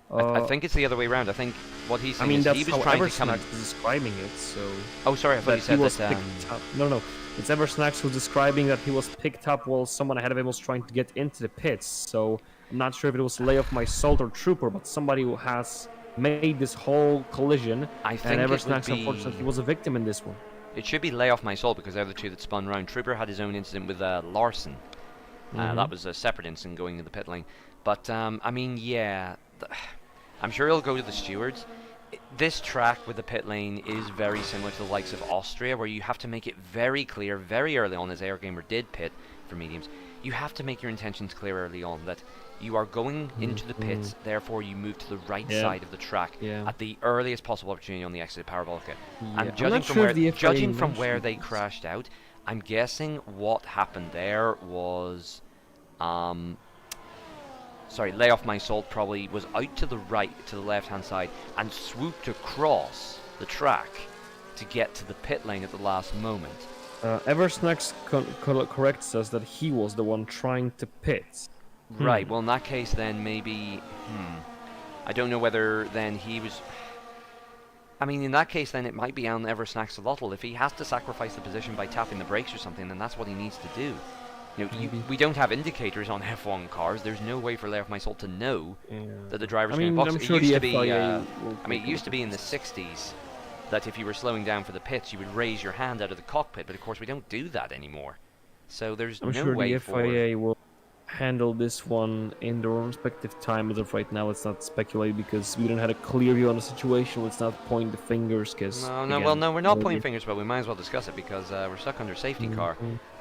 I think it's the other way around. I think what he's saying
I mean,
is
that's
he was
how
trying to come...
Eversnacks is describing it, so...
Oh, sorry, I thought you said that...
picked up. No, it's Eversnacks who's describing that he was picked up while someone ahead of him was trying to get into the pits, so... I'm not sure if it was Lay Off My Salt or Trooper, but somebody who has made this whole collision,
I think
and
it would
Eversnacks
be...
unfortunately was a victim in this one.
It should be Lay Off My Soul, because they're the two that spun round. Trooper had his own incident with Larson. That was a separate incident going to the pit lane. But, I mean, yeah... I'm sure he'll go to the stewards. This track with the pit lane is very similar to the likes of Austria, where you have to make it very clear, very early on, as Air Gamer did pit for mediums. You have to make your intentions clear early on, that you are going into the pits, therefore you move to the right side of the track at the earliest possible opportunity on the exit of Parabolica. And judging from where they crashed out, I'm guessing what happened there was... sorry, Lay Off My Salt probably was out to the right, to the left-hand side, and swooped across the track to get to the pit lane at the last moment.
Eversnacks corrects us that he was the one trying to pit.
Right, well in that case then maybe... I don't know whether then he was... I mean, in that case then it might be on Eversnaxolotl. If he has to sacrifice the position by tapping the brakes or something, then that's what he needs to do. You know, we don't have indicators on F1 cars. There's no way for Lay Off My Soul to know that the driver's going to box.
I'm sure it
used to be in the 60s that if you were slowing down for the pits, you would raise your hand out of the cockpit, but of course we don't do that anymore. So there's no way for...
I'm sure the FIA will handle this one in their respective time. As of right now, let's not speculate because we don't have a clear view on the situation. Let's not point the fingers because
Well, no, we're not pointing fingers, but we might as well discuss it because we're stuck under safety car.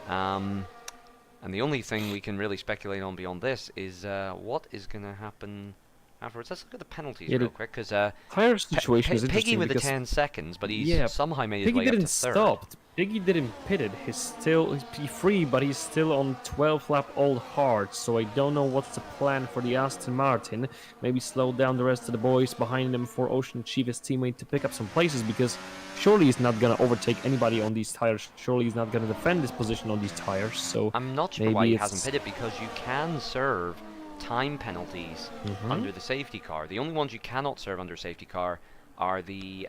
And the only thing we can really speculate on beyond this is what is going to happen afterwards. Let's look at the penalties real quick, because
tire situation is interesting.
Piggy with the
because
10 seconds, but he's somehow made his
Piggy
way up to
didn't
third.
stop. Piggy didn't pit it. He's P3, but he's still on 12 lap old hard. So I don't know what's the plan for the Aston Martin. Maybe slow down the rest of the boys behind him for Ocean Chief, his teammate, to pick up some places, because surely he's not gonna overtake anybody on these tires. Surely he's not gonna defend his position on these tires. So
I'm not sure why he hasn't pitted, because you can serve time penalties under the safety car. The only ones you cannot serve under safety car are the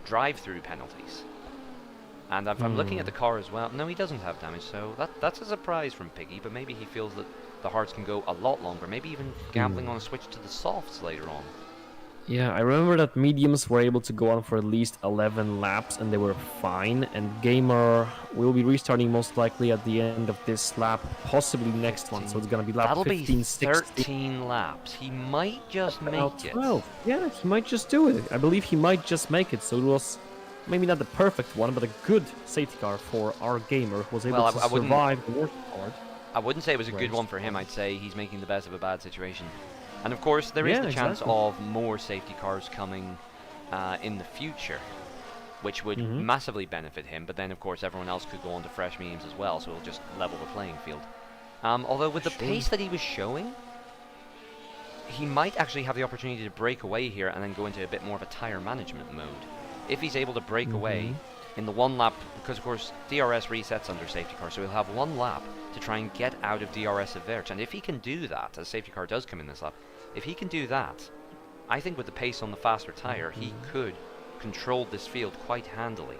drive-through penalties. And if I'm looking at the car as well, no, he doesn't have damage, so that's a surprise from Piggy, but maybe he feels that the hards can go a lot longer, maybe even gambling on a switch to the softs later on.
Yeah, I remember that mediums were able to go on for at least 11 laps and they were fine, and Gamer will be restarting most likely at the end of this lap, possibly next one, so it's gonna be lap 15,
be
16.
13 laps. He might just make it.
12. Yeah, he might just do it. I believe he might just make it, so it was maybe not the perfect one, but a good safety car for our Gamer, who was able to survive the worst part.
I wouldn't say it was a good one for him. I'd say he's making the best of a bad situation. And of course, there is the chance of more safety cars coming in the future, which would massively benefit him. But then, of course, everyone else could go on to fresh mediums as well, so it'll just level the playing field. Although with the pace that he was showing, he might actually have the opportunity to break away here and then go into a bit more of a tire management mode. If he's able to break away in the one lap, because of course DRS resets under safety car, so he'll have one lap to try and get out of DRS of Verge. And if he can do that, as safety car does come in this lap, if he can do that, I think with the pace on the faster tire, he could control this field quite handily.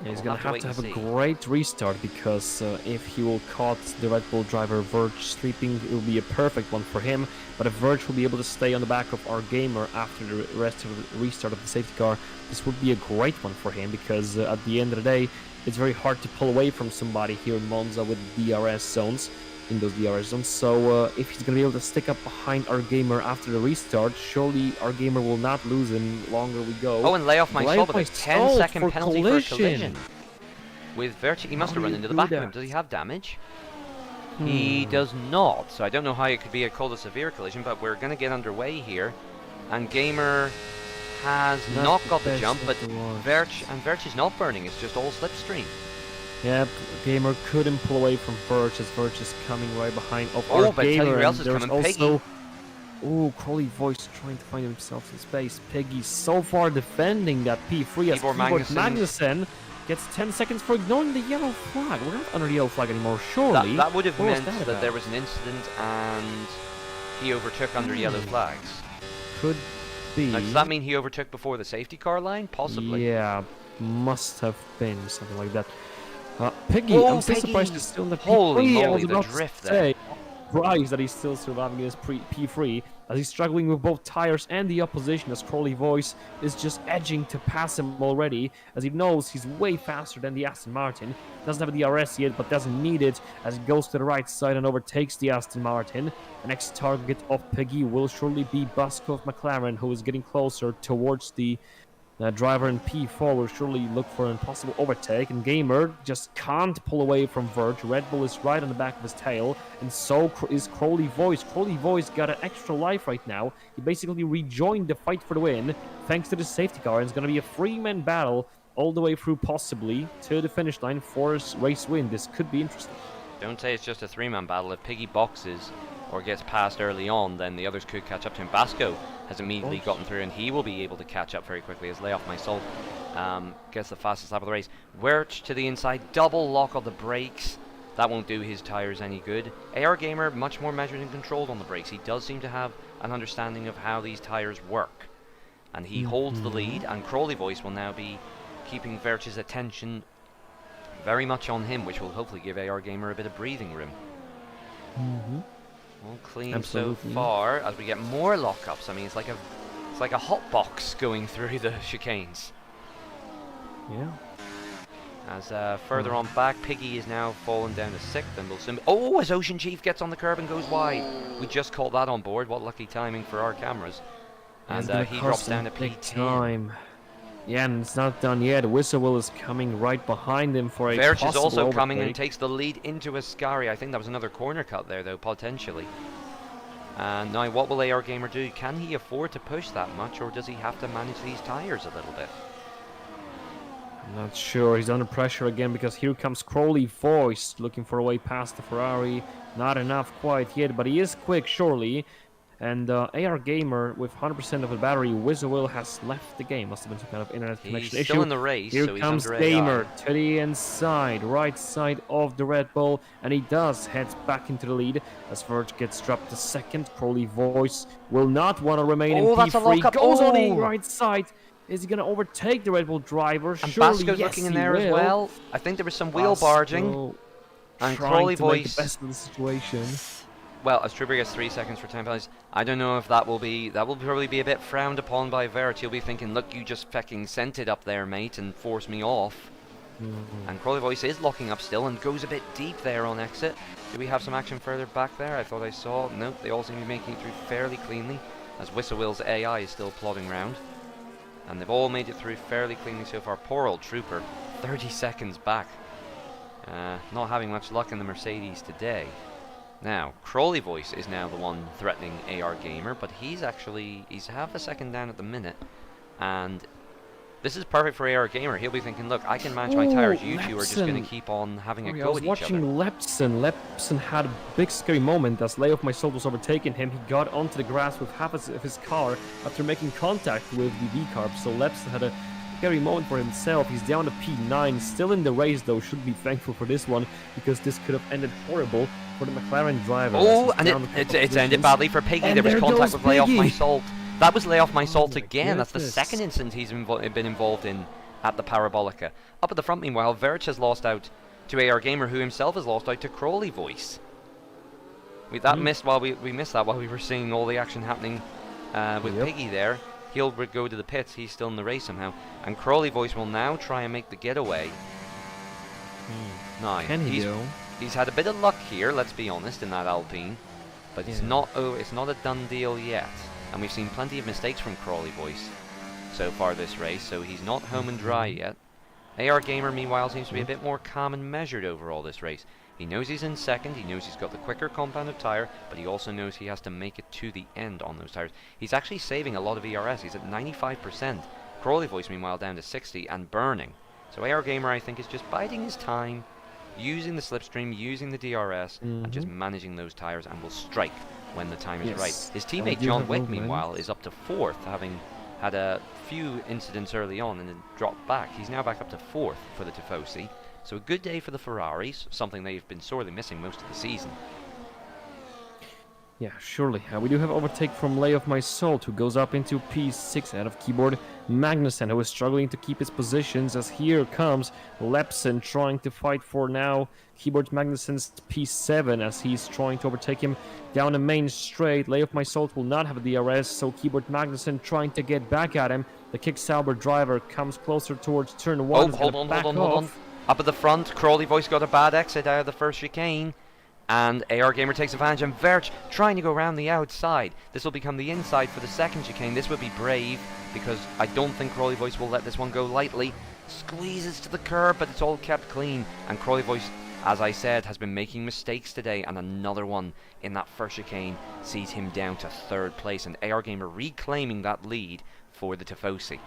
Yeah, he's going to have a great restart, because if he will caught the Red Bull driver Verge sleeping, it will be a perfect one for him. But if Verge will be able to stay on the back of our Gamer after the rest of the restart of the safety car, this would be a great one for him, because at the end of the day, it's very hard to pull away from somebody here in Monza with DRS zones, in those DRS zones. So if he's going to be able to stick up behind our Gamer after the restart, surely our Gamer will not lose him the longer we go.
Oh, and lay off my soul, but a 10-second penalty for collision. With Verge, he must have run into the back of him. Does he have damage? He does not, so I don't know how it could be called a severe collision, but we're going to get underway here. And Gamer has not got the jump, but Verge is not burning, it's just all Slipstream.
Yep, Gamer couldn't pull away from Verge, as Verge is coming right behind of
our
but
Gamer.
Tell you who
else is coming,
also, Piggy. Crowley Voice trying to find himself in space. Piggy so far defending that P3 as Keyboard Magnussen gets 10 seconds for ignoring the yellow flag. We're not under the yellow flag anymore, surely.
That would have meant that there was an incident and he overtook under yellow flags.
Could be.
Now, does that mean he overtook before the safety car line? Possibly.
Yeah, must have been something like that. Piggy, I'm still surprised he's still in the P3.
Holy moly, the drift there.
Surprised that he's still surviving this P3, as he's struggling with both tires and the opposition, as Crowley Voice is just edging to pass him already, as he knows he's way faster than the Aston Martin. Doesn't have a DRS yet, but doesn't need it, as he goes to the right side and overtakes the Aston Martin. The next target of Piggy will surely be Busco of McLaren, who is getting closer towards the driver in P4. Will surely look for an impossible overtake, and Gamer just can't pull away from Verge. Red Bull is right on the back of his tail, and so is Crowley Voice. Crowley Voice got an extra life right now. He basically rejoined the fight for the win thanks to the safety car, and it's going to be a three-man battle all the way through, possibly to the finish line for a race win. This could be interesting.
Don't say it's just a three-man battle. If Piggy boxes or gets past early on, then the others could catch up to him. Basco has immediately gotten through, and he will be able to catch up very quickly as Lay Off My Soul gets the fastest lap of the race. Wirch to the inside, double lock of the brakes. That won't do his tires any good. AR Gamer, much more measured and controlled on the brakes. He does seem to have an understanding of how these tires work, and he holds the lead, and Crowley Voice will now be keeping Verch's attention very much on him, which will hopefully give AR Gamer a bit of breathing room. All clean so far, as we get more lockups. I mean, it's like a hot box going through the chicanes.
Yeah.
As further on back, Piggy is now fallen down to 6th and will soon... Oh, as Ocean Chief gets on the curb and goes wide. We just caught that on board. What lucky timing for our cameras. And he drops down to P10.
Yeah, and it's not done yet. Whistle is coming right behind him for a
Verch is also
overtake.
coming and takes the lead into Ascari. I think that was another corner cut there, though, potentially. And now what will AR Gamer do? Can he afford to push that much, or does he have to manage these tyres a little bit?
I'm not sure. He's under pressure again because here comes Crowley Voice looking for a way past the Ferrari. Not enough quite yet, but he is quick, surely. And AR Gamer with 100% of the battery, Whistle has left the game. Must have been some kind of internet connection issue.
He's still in the race,
Here
so he's
comes
under
Gamer
AI.
to the inside, right side of the Red Bull, and he does head back into the lead as Verge gets dropped to 2nd. Crowley Voice will not want to remain in P3.
That's a lockup.
Goes on the right side. Is he going to overtake the Red Bull driver?
And
Surely,
Basco's
yes,
looking in
he
there
will.
as well. I think there was some wheel barging. And Crowley
trying to make
Voice...
the best of the situation.
Well, as Trooper gets 3 seconds for time penalties, I don't know if that will probably be a bit frowned upon by Verge. He'll be thinking, look, you just fucking sent it up there, mate, and forced me off. And Crowley Voice is locking up still and goes a bit deep there on exit. Do we have some action further back there? I thought I saw. Nope, they all seem to be making it through fairly cleanly, as Whistle Will's AI is still plodding round. And they've all made it through fairly cleanly so far. Poor old Trooper, 30 seconds back. Not having much luck in the Mercedes today. Now, Crowley Voice is now the one threatening AR Gamer, but he's half a second down at the minute, and this is perfect for AR Gamer. He'll be thinking, look, I can manage my tires, you two are just going to keep on having a go at each other. I was watching
Lepson. Lepson had a big scary moment as Lay of My Soul was overtaking him. He got onto the grass with half of his car after making contact with the V-carb, so Lepson had a scary moment for himself. He's down to P9, still in the race though. Should be thankful for this one because this could have ended horrible for the McLaren driver.
Oh, and it's ended badly for Piggy. There was contact with Lay Off My Salt. That was Lay Off My Salt again. That's the second instance he's been involved in at the Parabolica. Up at the front, meanwhile, Verge has lost out to AR Gamer, who himself has lost out to Crowley Voice. We missed that while we were seeing all the action happening with Piggy there. He'll go to the pits. He's still in the race somehow. And Crowley Voice will now try and make the getaway. Now, he's had a bit of luck here, let's be honest, in that Alpine. But it's not a done deal yet. And we've seen plenty of mistakes from Crowley Voice so far this race, so he's not home and dry yet. AR Gamer, meanwhile, seems to be a bit more calm and measured overall this race. He knows he's in second, he knows he's got the quicker compounded tyre, but he also knows he has to make it to the end on those tyres. He's actually saving a lot of ERS, he's at 95%. Crowley Voice, meanwhile, down to 60 and burning. So AR Gamer, I think, is just biding his time, using the slipstream, using the DRS, and just managing those tyres, and will strike when the time is right. His teammate John Wick, meanwhile, is up to 4th, having had a few incidents early on and then dropped back. He's now back up to 4th for the Tifosi. So a good day for the Ferraris, something they've been sorely missing most of the season.
Yeah, surely. We do have overtake from Lay of My Soul, who goes up into P6 out of Keyboard Magnussen, who is struggling to keep his positions as here comes Lepson trying to fight for now Keyboard Magnussen's P7 as he's trying to overtake him down the main straight. Lay of My Soul will not have a DRS, so Keyboard Magnussen trying to get back at him. The Kick Sauber driver comes closer towards turn 1.
Oh, hold on. Up at the front, Crowley Voice got a bad exit out of the first chicane. And AR Gamer takes advantage, and Verch trying to go around the outside. This will become the inside for the second chicane. This would be brave, because I don't think Crowley Voice will let this one go lightly. Squeezes to the curb, but it's all kept clean. And Crowley Voice, as I said, has been making mistakes today, and another one in that first chicane sees him down to 3rd place, and AR Gamer reclaiming that lead for the Tifosi.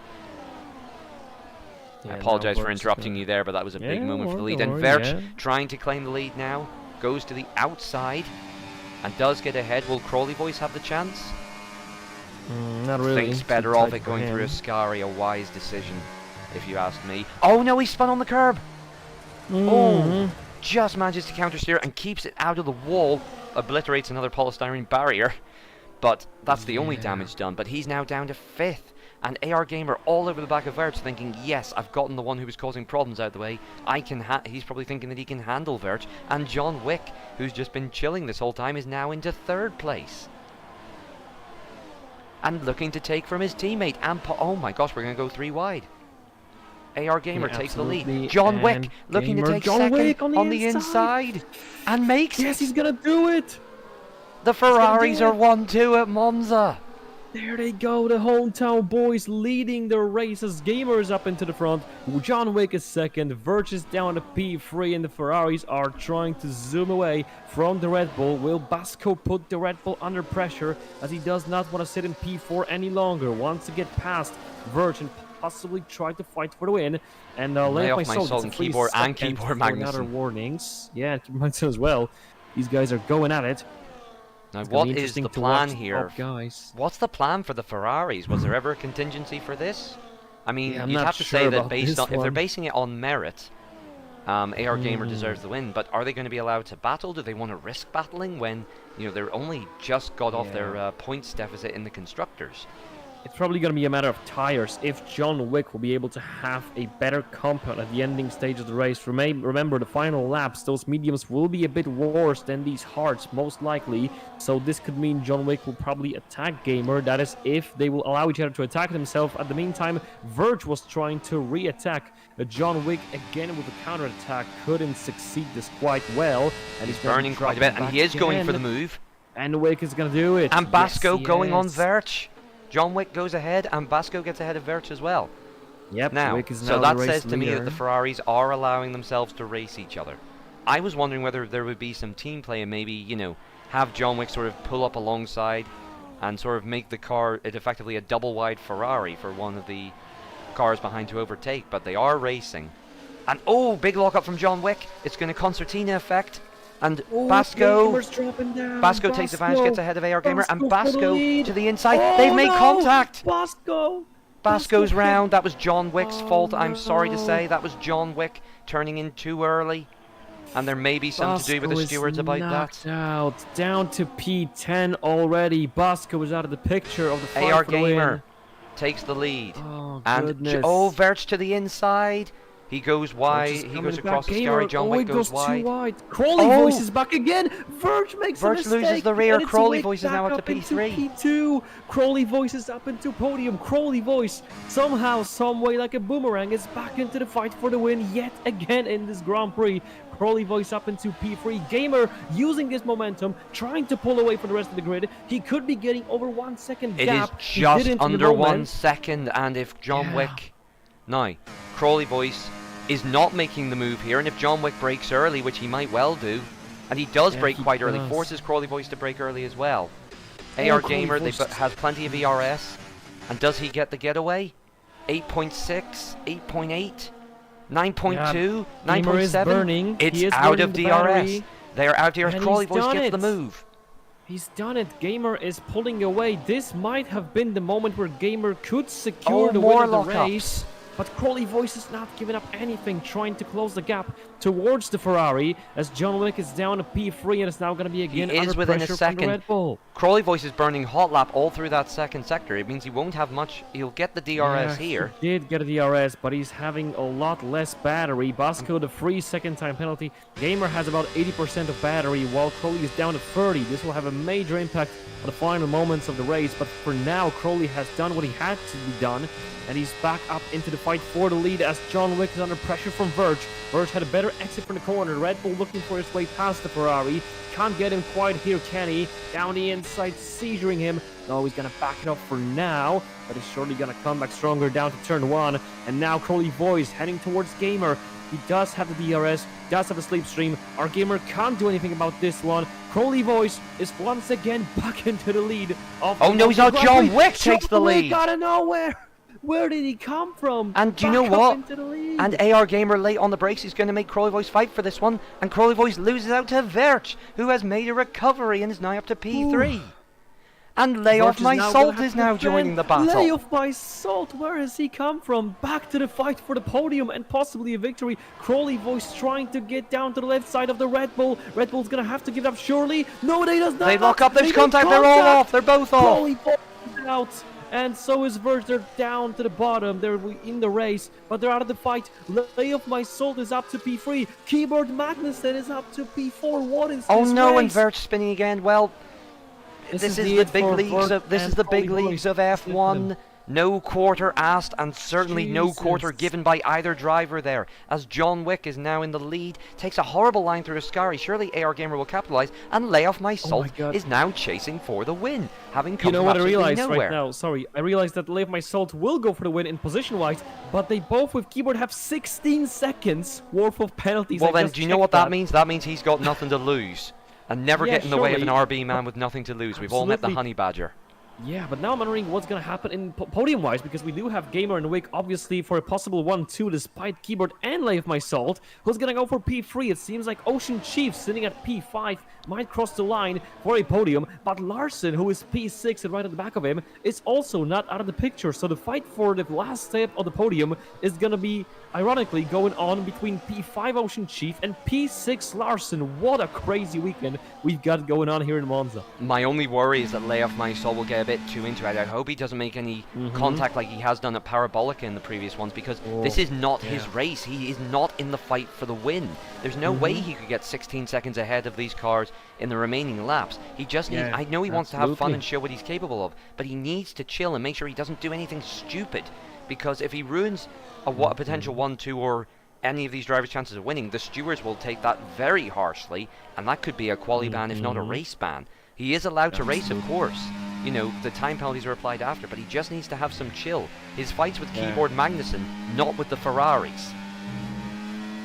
I apologise for interrupting you there, but that was a big moment for the lead. And Verch trying to claim the lead now. Goes to the outside and does get ahead. Will Crowley Voice have the chance?
Not really.
Thinks better of it going through Ascari. A wise decision, if you ask me. Oh no, he spun on the curb. Oh, just manages to counter steer and keeps it out of the wall. Obliterates another polystyrene barrier. But that's the only damage done. But he's now down to 5th. And AR Gamer all over the back of Verge thinking, yes, I've gotten the one who was causing problems out of the way. He's probably thinking that he can handle Verge. And John Wick, who's just been chilling this whole time, is now into 3rd place. And looking to take from his teammate. And oh my gosh, we're going to go 3 wide. AR Gamer
Yeah,
takes the
absolutely.
lead. John Wick
And
looking to
Gamer,
take
John
second
Wick
on the inside. And makes
Yes,
it.
he's gonna do it.
The
gonna do
Ferraris are
it.
1-2 at Monza.
There they go, the hometown boys leading the race as Gamer is up into the front. John Wick is second, Verge is down to P3, and the Ferraris are trying to zoom away from the Red Bull. Will Basco put the Red Bull under pressure as he does not want to sit in P4 any longer? Wants to get past Verge and possibly try to fight for the win. And lay off my salt
and keyboard and keyboard
another
Magnussen.
warnings. Yeah, keyboard Magnussen as well. These guys are going at it.
Now,
It's gonna
what
be
is
interesting
the
to
plan
watch
here?
top guys.
What's the plan for the Ferraris? Was there ever a contingency for this? I mean,
Yeah, I'm
you'd
not
have to
sure
say that
about
based
this
on if they're
one.
basing it on merit, AR Gamer deserves the win. But are they going to be allowed to battle? Do they want to risk battling when they're only just got off their points deficit in the constructors?
It's probably going to be a matter of tires if John Wick will be able to have a better compound at the ending stage of the race. Remember, the final laps, those mediums will be a bit worse than these hards, most likely. So this could mean John Wick will probably attack Gamer. That is, if they will allow each other to attack themselves. At the meantime, Verge was trying to re-attack John Wick again with a counter-attack. Couldn't succeed this quite well. And
He's burning quite a bit, and he is going for the move.
And Wick is going to do it.
And Basco
Yes,
going on
yes.
Verge. John Wick goes ahead, and Basco gets ahead of Verge as well.
Yep,
Now,
Wick is
so
now
that
the race
says to me that
leader.
the Ferraris are allowing themselves to race each other. I was wondering whether there would be some team play and maybe, have John Wick sort of pull up alongside and sort of make the car effectively a double-wide Ferrari for one of the cars behind to overtake, but they are racing. And, oh, big lock-up from John Wick. It's going to concertina effect. And Basco takes advantage, gets ahead of AR Gamer, and Basco to the inside. They've made contact. Basco's round. That was John Wick's fault. I'm sorry to say that was John Wick turning in too early, and there may be something to do with the stewards about that.
Out down to P10 already. Basco is out of the picture of the fight
AR
for the win.
Gamer takes the lead,
Oh,
and
goodness.
Verge to the inside. He goes wide. He goes across the sky. John Wick goes wide.
Too wide. Crawley voice is back again. Verge makes a mistake.
Loses the rear.
And it's
Crawley
Wick
voice is now
back
up to P3.
into P2. Crawley voice is up into podium. Crawley voice somehow, some way, like a boomerang, is back into the fight for the win yet again in this Grand Prix. Crawley voice up into P3. Gamer using this momentum, trying to pull away from the rest of the grid. He could be getting over 1 second gap.
It is just under 1 second, and if John Wick... Now, Crawley voice is not making the move here, and if John Wick breaks early, which he might well do, and he does break quite early, forces Crawley voice to break early as well. AR Gamer has plenty of ERS, and does he get the getaway? 8.6, 8.8, 9.2, 9.7. It's out of DRS. They are out here. Crawley voice gets the move.
He's done it. Gamer is pulling away. This might have been the moment where Gamer could secure the win of the race. But Crawley voice is not giving up anything, trying to close the gap towards the Ferrari as John Wick is down to P3 and it's now going to be again under pressure from the Red Bull.
Crawley voice is burning hot lap all through that second sector. It means he won't have much. He'll get the DRS here.
He did get a DRS, but he's having a lot less battery. Basco, the free second time penalty. Gamer has about 80% of battery while Crawley is down to 30. This will have a major impact on the final moments of the race, but for now Crawley has done what he had to be done, and he's back up into the fight for the lead as John Wick is under pressure from Verge. Verge had a better exit from the corner. Red Bull looking for his way past the Ferrari. Can't get him quite here, can he? Down the inside, seizuring him. No, he's going to back it up for now, but he's surely going to come back stronger down to turn 1. And now Crawley voice heading towards Gamer. He does have the DRS, does have a slipstream. Our Gamer can't do anything about this one. Crawley voice is once again back into the lead.
Oh no, he's not. John Wick takes the lead.
Out of nowhere. Where did he come from?
And do you know what? And AR Gamer late on the brakes. He's going to make Crawley voice fight for this one. And Crawley voice loses out to Verge, who has made a recovery and is now up to P3. Ooh. And Lay Off My Salt is now joining the battle.
Lay Off My Salt, where has he come from? Back to the fight for the podium and possibly a victory. Crawley voice trying to get down to the left side of the Red Bull. Red Bull's going to have to give it up surely. No, they does not.
They lock up. There's contact. They're all off. They're both off.
Crawley voice is out. And so is Verge. They're down to the bottom. They're in the race, but they're out of the fight. Lay Off My Salt is up to P3. Keyboard Magnussen is up to P4. What is this
no,
race?
And Verge spinning again. Well, this is the big leagues of F1. No quarter asked, and certainly no quarter
Jesus.
given by either driver there, as John Wick is now in the lead, takes a horrible line through Ascari. Surely AR Gamer will capitalise, and Lay Off My Salt
God.
is now chasing for the win, having come
You know
from
what I
absolutely
realized
nowhere.
right now? Sorry, I realized that Lay Off My Salt will go for the win in position-wise, but they both with keyboard have 16 seconds worth of penalties.
Well
I
then,
just
do you know
checked
what that means? That means he's got nothing to lose, and never
Yeah,
get in the way of an
surely.
RB man with nothing to lose. We've all met the
Absolutely.
Honey Badger.
Yeah, but now I'm wondering what's gonna happen in podium-wise, because we do have Gamer and Wick, obviously, for a possible 1-2, despite Keyboard and Lay Off My Salt. Who's gonna go for P3? It seems like Ocean Chief, sitting at P5, might cross the line for a podium, but Larson, who is P6 and right at the back of him, is also not out of the picture. So the fight for the last step of the podium is gonna be, ironically, going on between P5 Ocean Chief and P6 Larson. What a crazy weekend we've got going on here in Monza.
My only worry is that Lay Off My Soul will get a bit too into it. I hope he doesn't make any contact like he has done at Parabolica in the previous ones, because this is not his race. He is not in the fight for the win. There's no way he could get 16 seconds ahead of these cars in the remaining laps. He just needs, I know he wants to have fun and show what he's capable of, but he needs to chill and make sure he doesn't do anything stupid, because if he ruins a potential 1-2 or any of these drivers' chances of winning, the stewards will take that very harshly, and that could be a quali ban, if not a race ban. He is allowed to race, of course. You know, the time penalties are applied after, but he just needs to have some chill. His fights with Keyboard Magnussen, not with the Ferraris.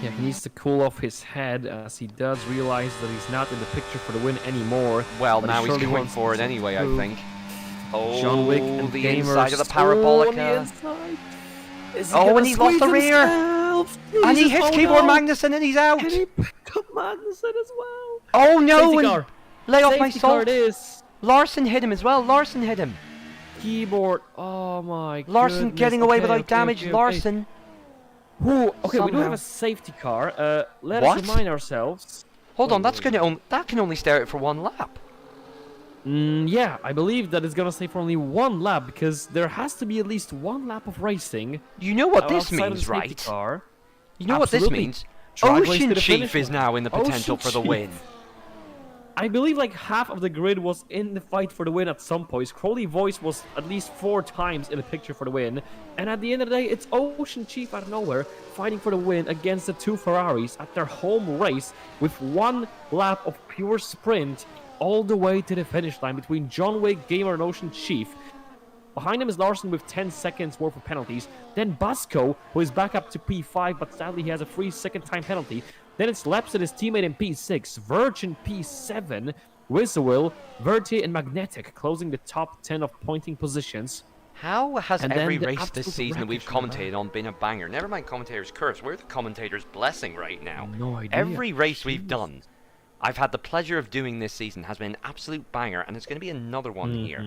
Yeah, he needs to cool off his head, as he does realize that he's not in the picture for the win anymore.
Well,
but
now he's
surely
going
wants
for it
to
anyway, I
prove
think. Oh,
John Wick and
the
Gamer
inside of the
still on the
Parabolica.
inside. Is
Oh,
gonna
and he lost the
squeeze
rear.
himself?
And he
Jesus,
hits
oh
Keyboard
no.
Magnussen and he's out.
And he picked up Magnussen as well.
Oh no,
Safety
and
car.
Lay Off My
Safety car
Salt.
it is.
Larson hit him as well. Larson hit him.
Keyboard. Oh my
Larson
goodness.
getting away
Okay,
without
okay,
damage.
okay, okay.
Larson.
Ooh, okay, we do
Somehow.
have a safety car. Let
What?
us remind ourselves.
Hold on, that's gonna that can only stay out for one lap.
Yeah, I believe that it's gonna stay for only one lap, because there has to be at least one lap of racing.
You know what this
outside of the
means,
safety
right?
car.
You know what this
Absolutely.
means?
Drag race to
Ocean
the
Chief
finish
is
line.
now in the potential
Ocean
for the
Chief.
win.
I believe like half of the grid was in the fight for the win at some points. Crowley Voice was at least 4 times in the picture for the win. And at the end of the day, it's Ocean Chief out of nowhere fighting for the win against the 2 Ferraris at their home race, with one lap of pure sprint all the way to the finish line between John Wick, Gamer, and Ocean Chief. Behind him is Larson with 10 seconds worth of penalties. Then Basco, who is back up to P5, but sadly he has a 3-second time penalty. Then it's Leps and his teammate in P6, Verge in P7, Whistle, Vertier and Magnetic closing the top 10 of pointing positions.
How has
And
every
then the
race this
absolute
season that we've
wreckage from the
commentated on been a banger? Never mind commentators' curse, we're the commentators' blessing right now.
No idea.
Every race we've done, I've had the pleasure of doing this season, has been an absolute banger, and it's going to be another one here.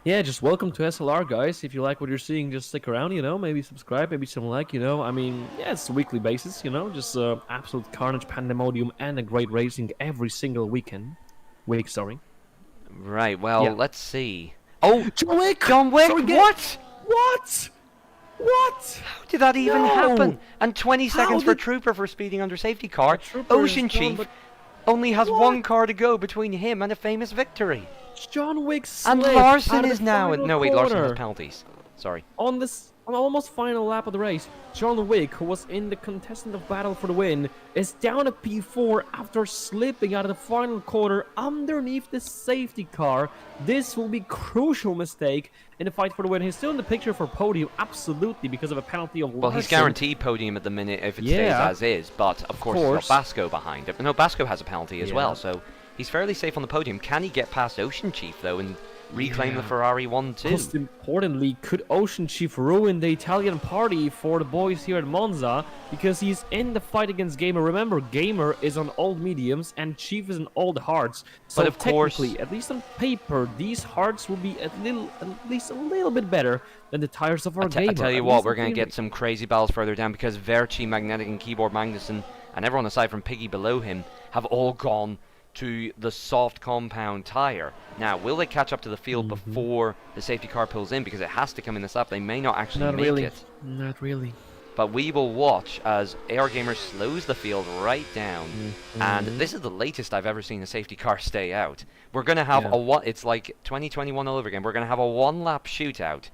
Yeah, just welcome to SLR, guys. If you like what you're seeing, just stick around, you know, maybe subscribe, maybe some like, you know. I mean, yeah, it's a weekly basis, you know, just absolute carnage, pandemonium, and a great racing every single week, sorry.
Right, well,
Yeah.
let's see. Oh,
John Wick!
John Wick,
Sorry,
what?
What? What?
How did that even
No!
happen? And 20
How
seconds for
did-
Trooper for speeding under safety car.
Trooper
Ocean
is gone,
Chief
but
only has
What?
one car to go between him and a famous victory.
John Wick
And
slipped
Larson
out of
is
the
now...
final
No, wait, Larson has
corner.
penalties. Sorry.
On the almost final lap of the race, John Wick, who was in the contestant of battle for the win, is down at P4 after slipping out of the final corner underneath the safety car. This will be crucial mistake in the fight for the win. He's still in the picture for podium, absolutely, because of a penalty of
Well, he's
Larson.
guaranteed podium at the minute if it stays
Yeah.
as is, but of course, he's got Basco behind him. No, Basco has a penalty as
Yeah.
well, so he's fairly safe on the podium. Can he get past Ocean Chief, though, and reclaim the Ferrari 1-2?
Most importantly, could Ocean Chief ruin the Italian party for the boys here at Monza? Because he's in the fight against Gamer. Remember, Gamer is on old mediums and Chief is on old hards. So
But of course-
technically, at least on paper, these hards will be at least a little bit better than the tires of our Gamer.
I tell you
at
what,
least
we're
in
going to
theory.
get some crazy battles further down, because Verci, Magnetic, and Keyboard Magnussen, and everyone aside from Piggy below him, have all gone to the soft compound tire. Now, will they catch up to the field before the safety car pulls in? Because it has to come in this lap. They may not actually
Not
make
really.
it.
Not really.
But we will watch as AR Gamer slows the field right down. And this is the latest I've ever seen a safety car stay out. We're going to have it's like 2021 all over again. We're going to have a one-lap shootout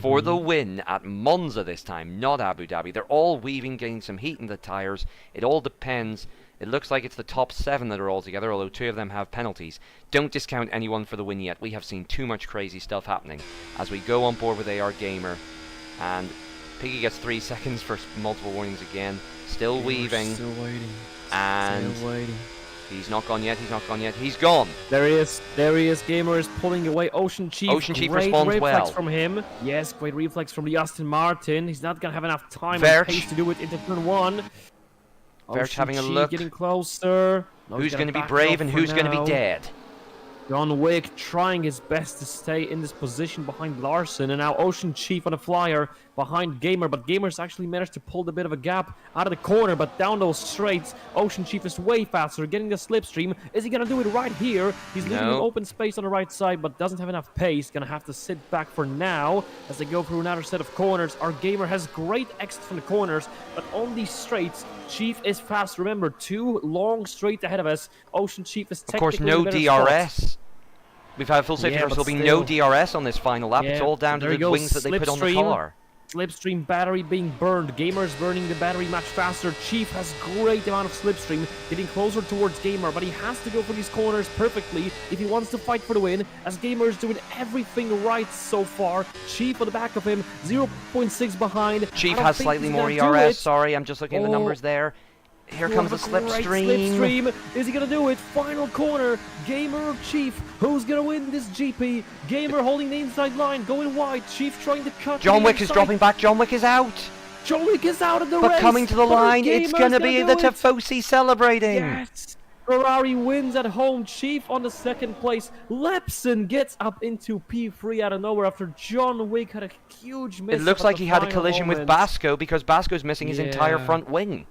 for the win at Monza this time, not Abu Dhabi. They're all weaving, getting some heat in the tires. It all depends. It looks like it's the top 7 that are all together, although 2 of them have penalties. Don't discount anyone for the win yet. We have seen too much crazy stuff happening as we go on board with AR Gamer. And Piggy gets 3 seconds for multiple warnings again. Still weaving.
Still waiting.
And
still waiting.
He's not gone yet. He's not gone yet. He's gone.
There he is. There he is. Gamer is pulling away. Ocean Chief.
Ocean Chief
great
responds
reflex
well.
from him. Yes, great reflex from the Aston Martin. He's not gonna have enough time
Verch.
and pace to do it into turn 1.
Verch having a
Chief
look.
getting closer. No,
Who's
he's
going to be
back
brave
off
and
for
who's going to be
now.
dead?
John Wick trying his best to stay in this position behind Larson, and now Ocean Chief on a flyer behind Gamer, but Gamer's actually managed to pull a bit of a gap out of the corner, but down those straights, Ocean Chief is way faster, getting the slipstream. Is he gonna do it right here? He's leaving an open space on the right side, but doesn't have enough pace. Gonna have to sit back for now as they go through another set of corners. Our Gamer has great exit from the corners, but on these straights, Chief is fast. Remember, 2 long straight ahead of us. Ocean Chief is
Of course,
technically
no
in a better
DRS.
spot.
We've had full safety
Yeah,
cars,
but
there'll be no
still.
DRS on this final lap. It's all down to
There he
the
goes,
wings that they put on the
Slipstream.
car.
Slipstream battery being burned. Gamer is burning the battery much faster. Chief has great amount of slipstream, getting closer towards Gamer, but he has to go for these corners perfectly if he wants to fight for the win, as Gamer is doing everything right so far. Chief on the back of him, 0.6 behind.
Chief
I don't
has
think
slightly
he's
more
gonna do
ERS.
it.
Sorry, I'm just looking at the numbers there. Here comes the
Great
slipstream.
slipstream. Is he gonna do it? Final corner. Gamer or Chief? Who's gonna win this GP? Gamer holding the inside line, going wide. Chief trying to cut.
John
the
Wick is
inside.
dropping back. John Wick is out.
John Wick is out of the
But
race.
coming to the
but
line, it's
Gamer's
going to be
do
the
it.
Tifosi celebrating.
Yes. Ferrari wins at home. Chief on the second place. Lepson gets up into P3 out of nowhere after John Wick had a huge miss.
It looks
at
like
the
he had a
final
collision with
moment.
Basco because Basco's missing his entire
Yeah.
front wing.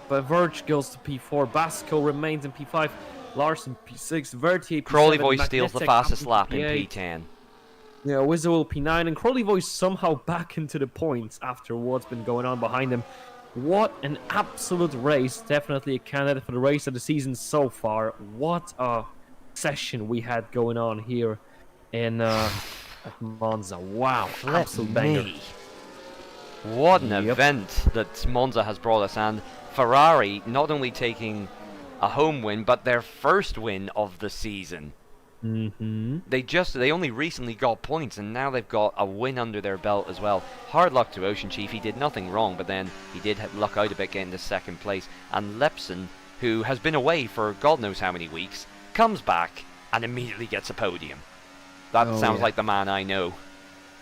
But Verge goes to P4. Basco remains in P5. Larson P6. Vertier P7.
Crawley Boy steals the
Magnetic
fastest
up
lap in
P8.
P10.
Yeah, Wizzo P9, and Crawley Boy somehow back into the points after what's been going on behind him. What an absolute race. Definitely a candidate for the race of the season so far. What a session we had going on here in at Monza. Wow, absolute banger.
What an
Yep.
event that Monza has brought us, and Ferrari not only taking a home win, but their first win of the season. They only recently got points, and now they've got a win under their belt as well. Hard luck to Ocean Chief. He did nothing wrong, but then he did luck out a bit getting to second place. And Lepson, who has been away for God knows how many weeks, comes back and immediately gets a podium. That sounds like the man I know.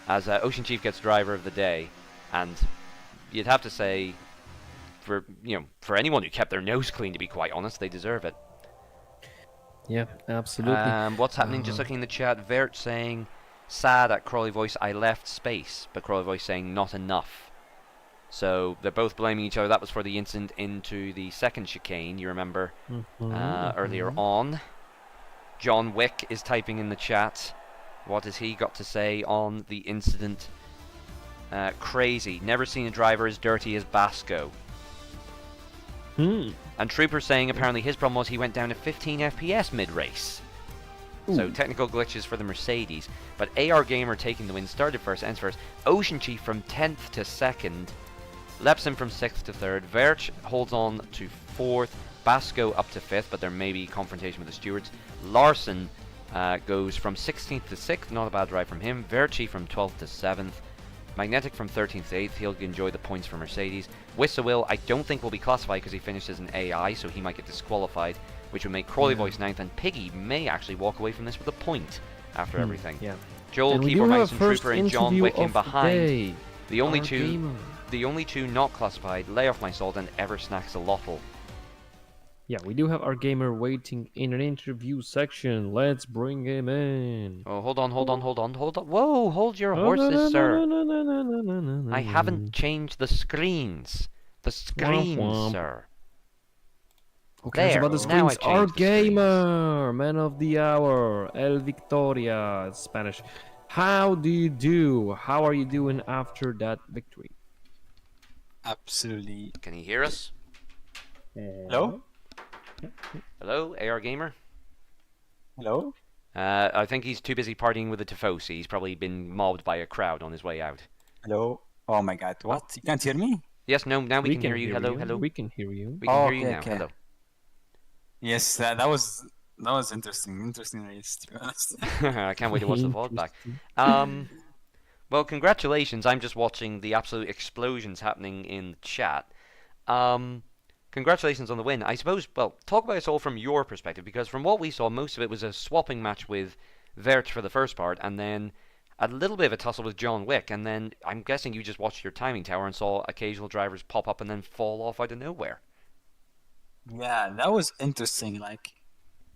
As Ocean Chief gets driver of the day, and you'd have to say, for anyone who kept their nose clean, to be quite honest, they deserve it.
Yeah, absolutely.
What's happening? Just looking in the chat, Vert saying, sad at Crawley Voice, I left space, but Crawley Voice saying, not enough. So they're both blaming each other. That was for the incident into the second chicane, you remember, earlier on. John Wick is typing in the chat. What has he got to say on the incident? Crazy. Never seen a driver as dirty as Basco. And Trooper saying apparently his problem was he went down to 15 FPS mid-race. So technical glitches for the Mercedes. But AR Gamer taking the win, started first, ends first. Ocean Chief from 10th to 2nd. Lepson from 6th to 3rd. Verch holds on to 4th. Basco up to 5th, but there may be confrontation with the stewards. Larson goes from 16th to 6th, not a bad drive from him. Verchi from 12th to 7th. Magnetic from 13th to 8th, he'll enjoy the points for Mercedes. Whistle I don't think will be classified because he finished as an AI, so he might get disqualified, which would make Crawley Voice 9th, and Piggy may actually walk away from this with a point after everything.
Yeah.
Joel,
And we
Keyboard
do have
Mouse,
a
and
first
Trooper, and John
interview
Wick in
of the
behind.
day.
The only
Our
two
Gamer.
The only two not classified, Lay Off My Salt and Ever Snacks a Lottle.
Yeah, we do have our Gamer waiting in an interview section. Let's bring him in.
Oh, hold on. Whoa, hold your horses, sir. I haven't changed the screens. The screens,
womp.
sir.
Okay,
There,
about the
now I
screens. Our
changed the screens.
Gamer, man of the hour, El Victoria, it's Spanish. How do you do? How are you doing after that victory?
Absolutely.
Can he hear us?
Hello?
Hello, AR Gamer?
Hello?
I think he's too busy partying with the Tifosi. He's probably been mobbed by a crowd on his way out.
Hello? Oh my god, what? You can't hear me?
Yes, no, now we
We
can
can
hear you.
hear
Hello,
you.
hello.
We can hear you.
We can
Oh,
hear you
okay,
now.
okay.
Hello.
Yes, that was interesting race, to be honest.
I can't wait to watch the VOD back. Well, congratulations. I'm just watching the absolute explosions happening in the chat. Congratulations on the win. I suppose, well, talk about it all from your perspective, because from what we saw, most of it was a swapping match with Vert for the first part, and then a little bit of a tussle with John Wick, and then I'm guessing you just watched your timing tower and saw occasional drivers pop up and then fall off out of nowhere.
Yeah, that was interesting. Like,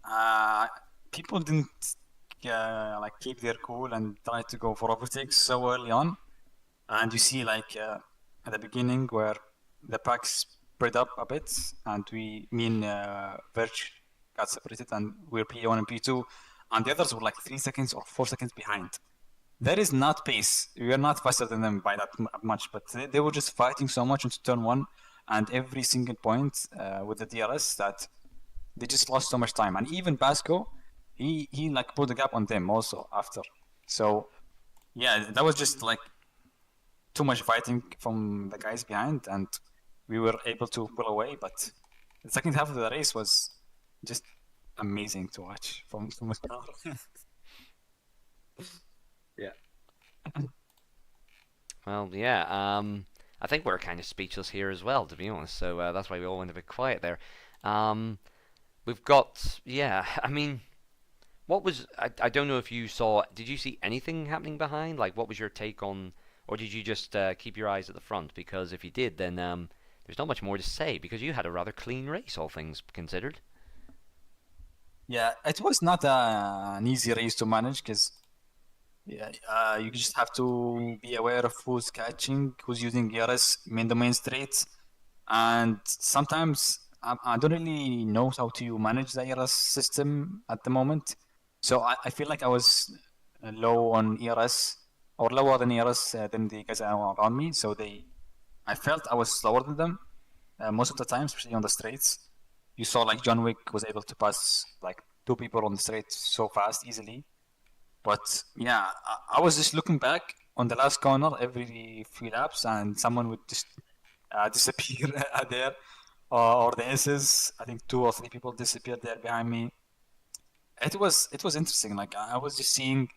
uh, people didn't like keep their cool and try to go for overtakes so early on. And you see, like, at the beginning where the pack spread up a bit, and me and Verge got separated, and we're P1 and P2, and the others were like 3 seconds or 4 seconds behind. That is not pace. We are not faster than them by that much, but they were just fighting so much into turn one, and every single point with the DRS that they just lost so much time. And even Basco, he like put the gap on them also after. So yeah, that was just like too much fighting from the guys behind, and we were able to pull away. But the second half of the race was just amazing to watch from afar. Yeah.
Well, yeah. I think we're kind of speechless here as well, to be honest. So that's why we all went a bit quiet there. We've got, yeah. I mean, what was? I don't know if you saw. Did you see anything happening behind? Like, what was your take on, or did you just keep your eyes at the front? Because if you did, then there's not much more to say. Because you had a rather clean race, all things considered.
Yeah, it was not an easy race to manage because yeah, you just have to be aware of who's catching, who's using ERS in the main straights, and sometimes I don't really know how to manage the ERS system at the moment. So I feel like I was low on ERS or lower than ERS than the guys around me. So I felt I was slower than them most of the time, especially on the straights. You saw like John Wick was able to pass like two people on the straight so fast, easily. But yeah, I was just looking back on the last corner every few laps, and someone would just disappear there, or the S's. I think two or three people disappeared there behind me. It was interesting. Like I was just seeing,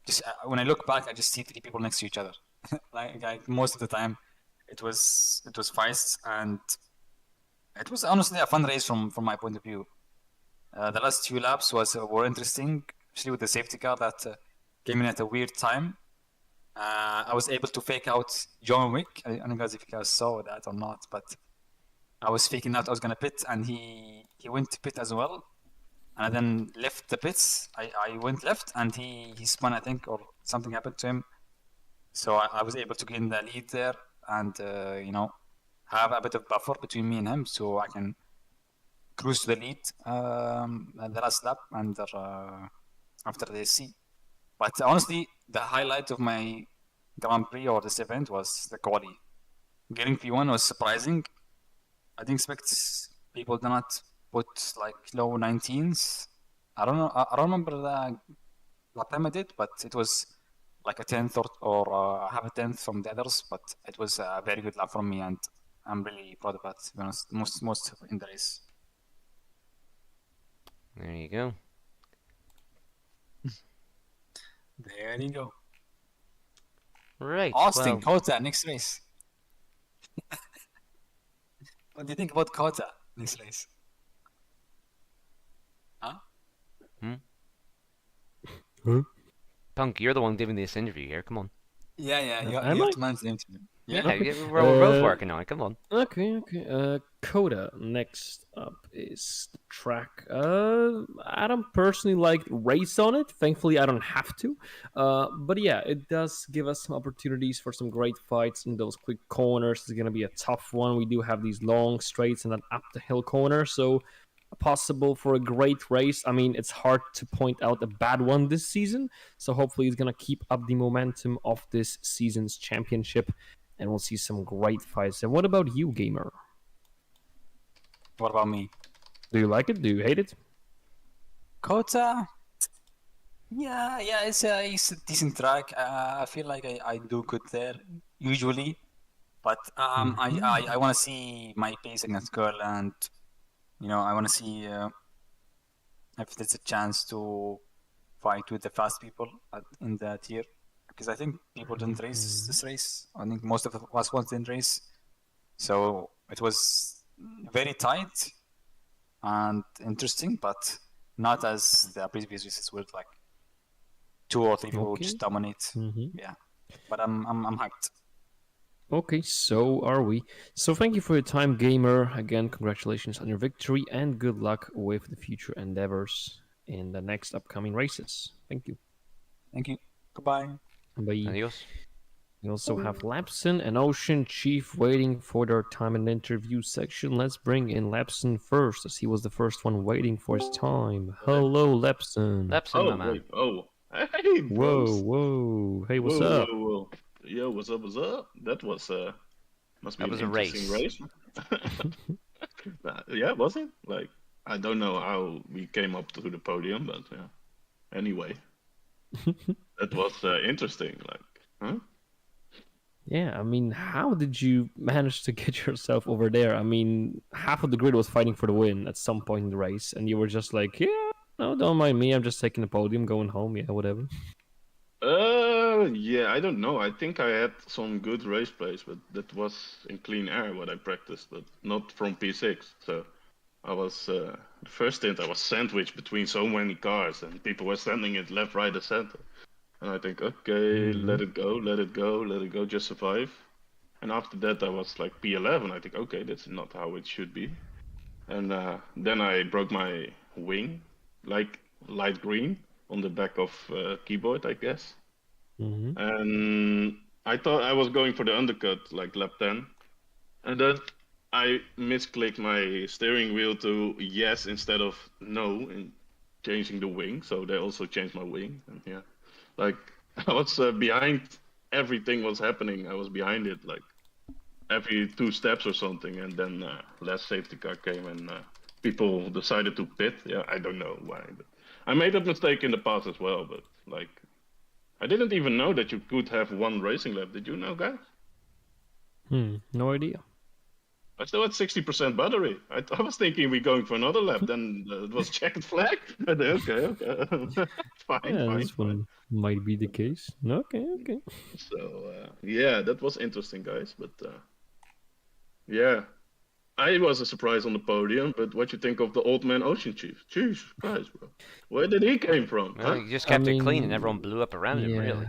just when I look back, I just see three people next to each other. like most of the time, it was fights, and it was honestly a fun race from my point of view. The last few laps were interesting, especially with the safety car that came in at a weird time. I was able to fake out John Wick. I don't know if you guys saw that or not, but I was faking out I was gonna pit, and he went to pit as well. And I then left the pits. I went left, and he spun, I think, or something happened to him. So I was able to gain the lead there, and have a bit of buffer between me and him, so I can cruise to the lead at the last lap and after the C. But honestly, the highlight of my Grand Prix or this event was the quali. Getting P1 was surprising. I didn't expect people to not put like low 19s. I don't know. I don't remember what time I did, but it was like a tenth or half a tenth from the others. But it was a very good lap from me, and I'm really proud of that. To be honest, most in the race.
There you go.
There you go.
Right.
Austin,
Well,
Kota, next race. What do you think about Kota next race? Huh?
Punk, you're the one giving this interview here. Come on.
Yeah, you
Am
have
I?
to manage the interview. Yeah.
Okay.
We're both working on it. Come on.
Okay. Coda. Next up is the track. I don't personally like race on it. Thankfully, I don't have to. But yeah, it does give us some opportunities for some great fights in those quick corners. It's gonna be a tough one. We do have these long straights and then up the hill corner, so possible for a great race. I mean, it's hard to point out a bad one this season, so hopefully it's gonna keep up the momentum of this season's championship. and we'll see some great fights. And what about you, gamer?
What about me?
Do you like it? Do you hate it?
Kota? Yeah, it's a decent track. I feel like I do good there usually, but I want to see my pace against girl, and I want to see if there's a chance to fight with the fast people in the tier, because I think people didn't race this race. I think most of the fast ones didn't race, so it was very tight and interesting, but not as the previous races were like 2 or 3 people
Okay.
just dominate. Yeah, but I'm hyped.
Okay, so are we. So thank you for your time, gamer. Again, congratulations on your victory and good luck with the future endeavors in the next upcoming races. Thank you.
Thank you. Goodbye.
Bye.
Adios.
We also have Lapson and Ocean Chief waiting for their time in the interview section. Let's bring in Lapson first, as he was the first one waiting for his time. Hello, Lapson.
Lepson, my man.
Wait, hey, bros.
Whoa. Hey, what's
Whoa,
up?
whoa. Yo, what's up, That was, must be
That was
an
a
interesting race. Yeah, was it? Like, I don't know how we came up to the podium, but yeah. Anyway, that was interesting. Like, huh?
Yeah, I mean, how did you manage to get yourself over there? I mean, half of the grid was fighting for the win at some point in the race, and you were just like, yeah, no, don't mind me. I'm just taking the podium, going home. Yeah, whatever.
Yeah, I don't know. I think I had some good race plays, but that was in clean air what I practiced, but not from P6. So I was the first stint I was sandwiched between so many cars, and people were standing it left, right, and center. And I think, okay, let it go, just survive. And after that, I was like P11. I think, okay, that's not how it should be. And then I broke my wing, like light green, on the back of keyboard, I guess. And I thought I was going for the undercut, like lap 10. And then I misclicked my steering wheel to yes instead of no, and changing the wing. So they also changed my wing. And yeah, like I was behind everything was happening. I was behind it like every 2 steps or something. And then last safety car came and people decided to pit. Yeah, I don't know why. But I made that mistake in the past as well. But like, I didn't even know that you could have 1 racing lap. Did you know, guys?
No idea.
I still had 60% battery. I was thinking we're going for another lap. Then it was checkered flag. Okay. fine,
Yeah,
fine,
this
fine.
one might be the case. Okay.
So yeah, that was interesting, guys. But yeah, I was a surprise on the podium. But what you think of the old man Ocean Chief? Jeez, Christ, bro. Where did he came from?
Well,
Huh?
he just kept it clean and
mean,
everyone blew up around him, really.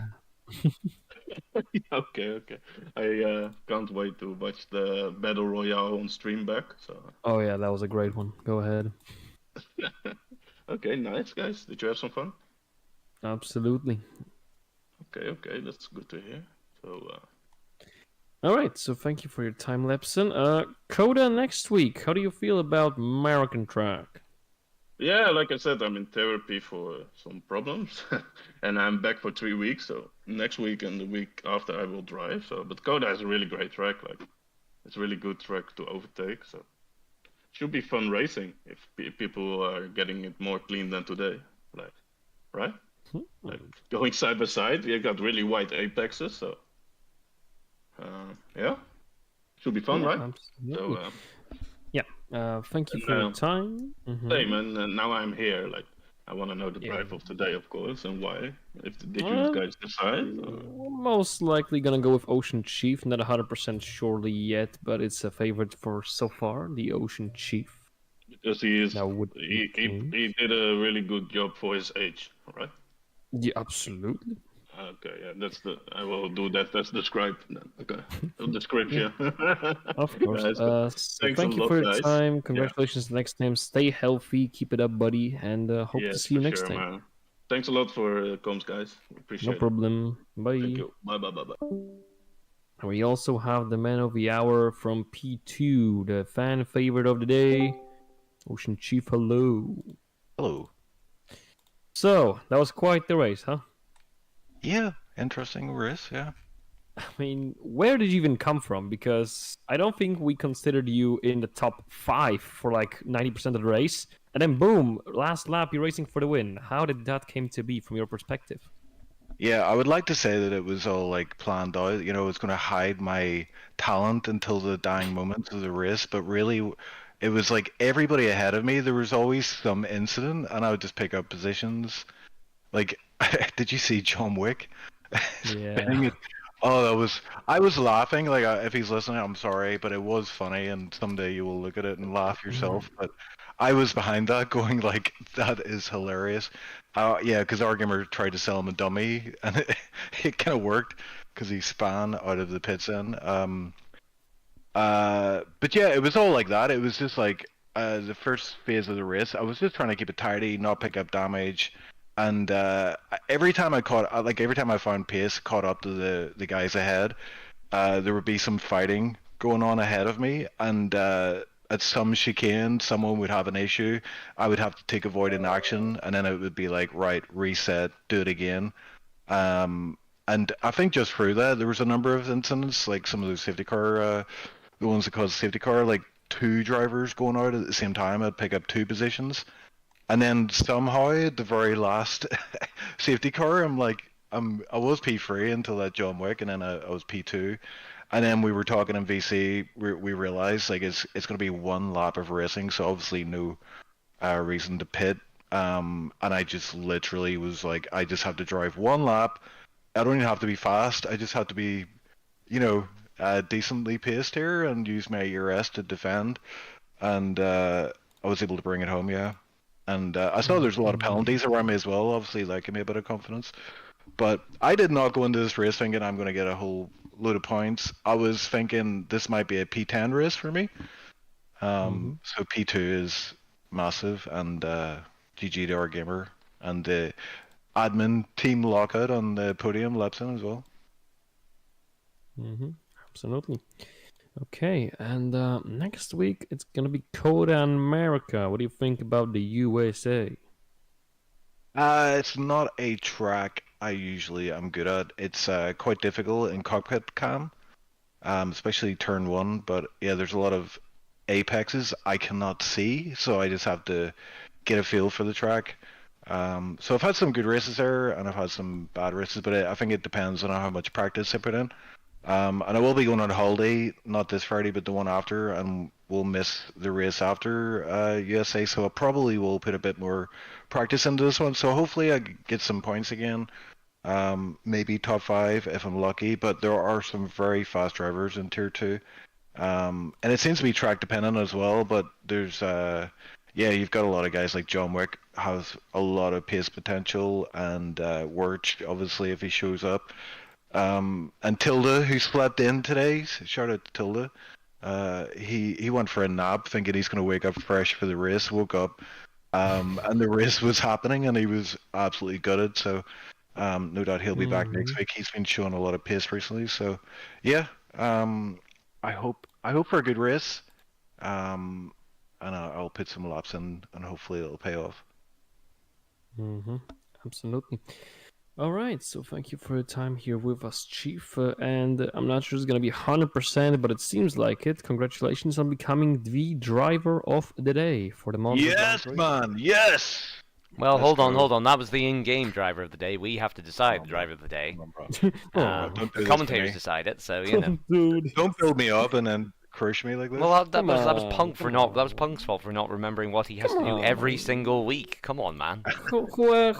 Okay. I can't wait to watch the battle royale on stream back. So
Oh yeah, that was a great one. Go ahead.
okay, nice, guys. Did you have some fun?
Absolutely.
Okay, that's good to hear. So
All right, so thank you for your time, Lepson. Coda next week. How do you feel about American track?
yeah, like I said, I'm in therapy for some problems, and I'm back for 3 weeks. So next week and the week after, I will drive. So, but Coda is a really great track. Like, it's a really good track to overtake. So, should be fun racing if people are getting it more clean than today. Like, right? Like going side by side, we got really wide apexes. So, yeah, should be fun,
Yeah,
right?
absolutely.
So.
Thank you for your time.
Same, and now I'm here. Like, I want to know the drive of today, of course, and why. Did you guys decide?
We're most likely gonna go with Ocean Chief. Not 100% surely yet, but it's a favorite for so far, the Ocean Chief.
Because he
That
did a really good job for his age, right?
Yeah, absolutely.
Okay, yeah, I will do that as described then. Okay, description.
Of course.
Nice.
So
Thanks
thank
a
you
lot,
for your
guys.
time. Congratulations next time. Stay healthy. Keep it up, buddy. And hope to
Yes,
see you
for
next
sure,
time.
man. Thanks a lot for comms, guys. Appreciate
No problem. Bye.
it. Thank you. Bye.
And we also have the man of the hour from P2, the fan favorite of the day, Ocean Chief. Hello.
Hello.
So, that was quite the race, huh?
Yeah, interesting race, yeah.
I mean, where did you even come from? Because I don't think we considered you in the top 5 for like 90% of the race. And then boom, last lap you're racing for the win. How did that came to be from your perspective?
Yeah, I would like to say that it was all like planned out. You know, I was going to hide my talent until the dying moments of the race, but really, it was like everybody ahead of me. There was always some incident, and I would just pick up positions. Like, did you see John Wick?
Yeah.
Spinning it? Oh, that was. I was laughing. Like, if he's listening, I'm sorry, but it was funny, and someday you will look at it and laugh yourself. But I was behind that, going like, that is hilarious. Yeah, because our gamer tried to sell him a dummy, and it kind of worked because he span out of the pits in. But yeah, it was all like that. It was just like the first phase of the race. I was just trying to keep it tidy, not pick up damage, and every time I caught, like every time I found pace, caught up to the guys ahead, there would be some fighting going on ahead of me, and at some chicane, someone would have an issue. I would have to take avoidant action, and then it would be like, right, reset, do it again. And I think just through that, there was a number of incidents, like some of those safety car, the ones that caused safety car, like 2 drivers going out at the same time. I'd pick up 2 positions, and then somehow at the very last safety car, I was P3 until that John Wick, and then I was P2. And then we were talking in VC, we realized like it's going to be 1 lap of racing, so obviously no reason to pit. And I just literally was like, I just have to drive 1 lap. I don't even have to be fast. I just have to be, you know, decently paced here and use my ERS to defend. And I was able to bring it home, yeah. And I saw there's a lot of penalties around me as well. Obviously, that gave me a bit of confidence. But I did not go into this race thinking I'm going to get a whole load of points. I was thinking this might be a P10 race for me. So P2 is massive, and GG to our gamer and the admin team lockout on the podium Lepson as well.
Absolutely. Okay, and next week it's gonna be Coda in America. What do you think about the USA?
It's not a track I usually am good at. It's quite difficult in cockpit cam, especially turn 1. But yeah, there's a lot of apexes I cannot see, so I just have to get a feel for the track. So I've had some good races there, and I've had some bad races, but I think it depends on how much practice I put in. And I will be going on holiday, not this Friday, but the one after, and we'll miss the race after USA, so I probably will put a bit more practice into this one. So hopefully I get some points again, maybe top 5 if I'm lucky, but there are some very fast drivers in Tier 2. And it seems to be track dependent as well, but there's, yeah, you've got a lot of guys like John Wick, has a lot of pace potential, and Wirch, obviously, if he shows up. And Tilda, who slept in today, shout out to Tilda. He went for a nap thinking he's going to wake up fresh for the race, woke up, and the race was happening, and he was absolutely gutted, so no doubt he'll be back next week. He's been showing a lot of pace recently, so yeah, I hope for a good race, and I'll put some laps in, and hopefully it'll pay off.
Absolutely. All right, so thank you for your time here with us, Chief. And I'm not sure it's going to be 100%, but it seems like it. Congratulations on becoming the driver of the day for the Monza
Yes,
Grand Prix.
man, yes!
Well,
Let's
hold on,
go.
hold on. That was the in-game driver of the day. We have to decide the driver of the day.
Don't do
The
this to
commentators
me.
decide it, so you know.
Dude.
Don't build me up and then crush me like this.
Well, that was
on,
Punk for
come
not. That
on.
was Punk's fault for not remembering what he has to
Come
do every
on.
single week. Come on, man.
Who else?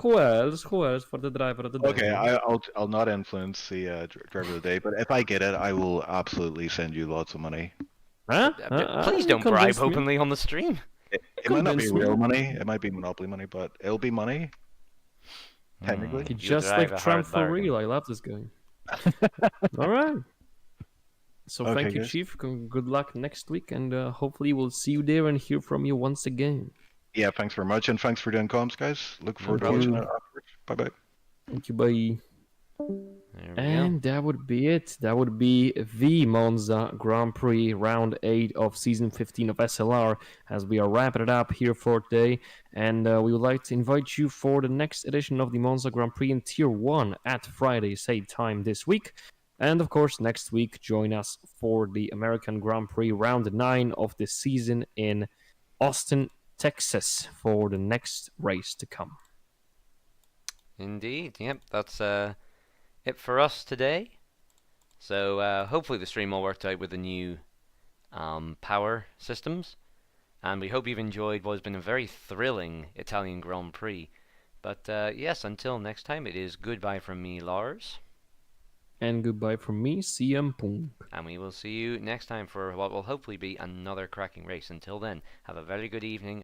Who else for the driver of the day?
Okay, I'll not influence the driver of the day, but if I get it, I will absolutely send you lots of money.
Huh?
Please don't bribe openly on the stream.
It might not be
Convince me.
real money, it might be Monopoly money, but it'll be money. Technically.
He
You
just
drive
like
a
Trump
hard
for
bargain.
real. I love this guy. All right. So
Okay,
thank you,
guys.
Chief. Good luck next week, and hopefully we'll see you there and hear from you once again.
Yeah, thanks very much, and thanks for doing comms, guys. Look forward to
Thank
watching
you.
it afterwards. Bye-bye.
Thank you, bye.
There we go.
And that would be it. That would be the Monza Grand Prix Round 8 of Season 15 of SLR, as we are wrapping it up here for today. And we would like to invite you for the next edition of the Monza Grand Prix in Tier 1 at Friday, same time this week. And of course, next week, join us for the American Grand Prix Round 9 of the season in Austin, Texas, for the next race to come.
Indeed, yep, that's it for us today. So hopefully the stream all worked out with the new power systems. And we hope you've enjoyed what has been a very thrilling Italian Grand Prix. But yes, until next time, it is goodbye from me, Lars.
And goodbye from me, CM Punk.
And we will see you next time for what will hopefully be another cracking race. Until then, have a very good evening.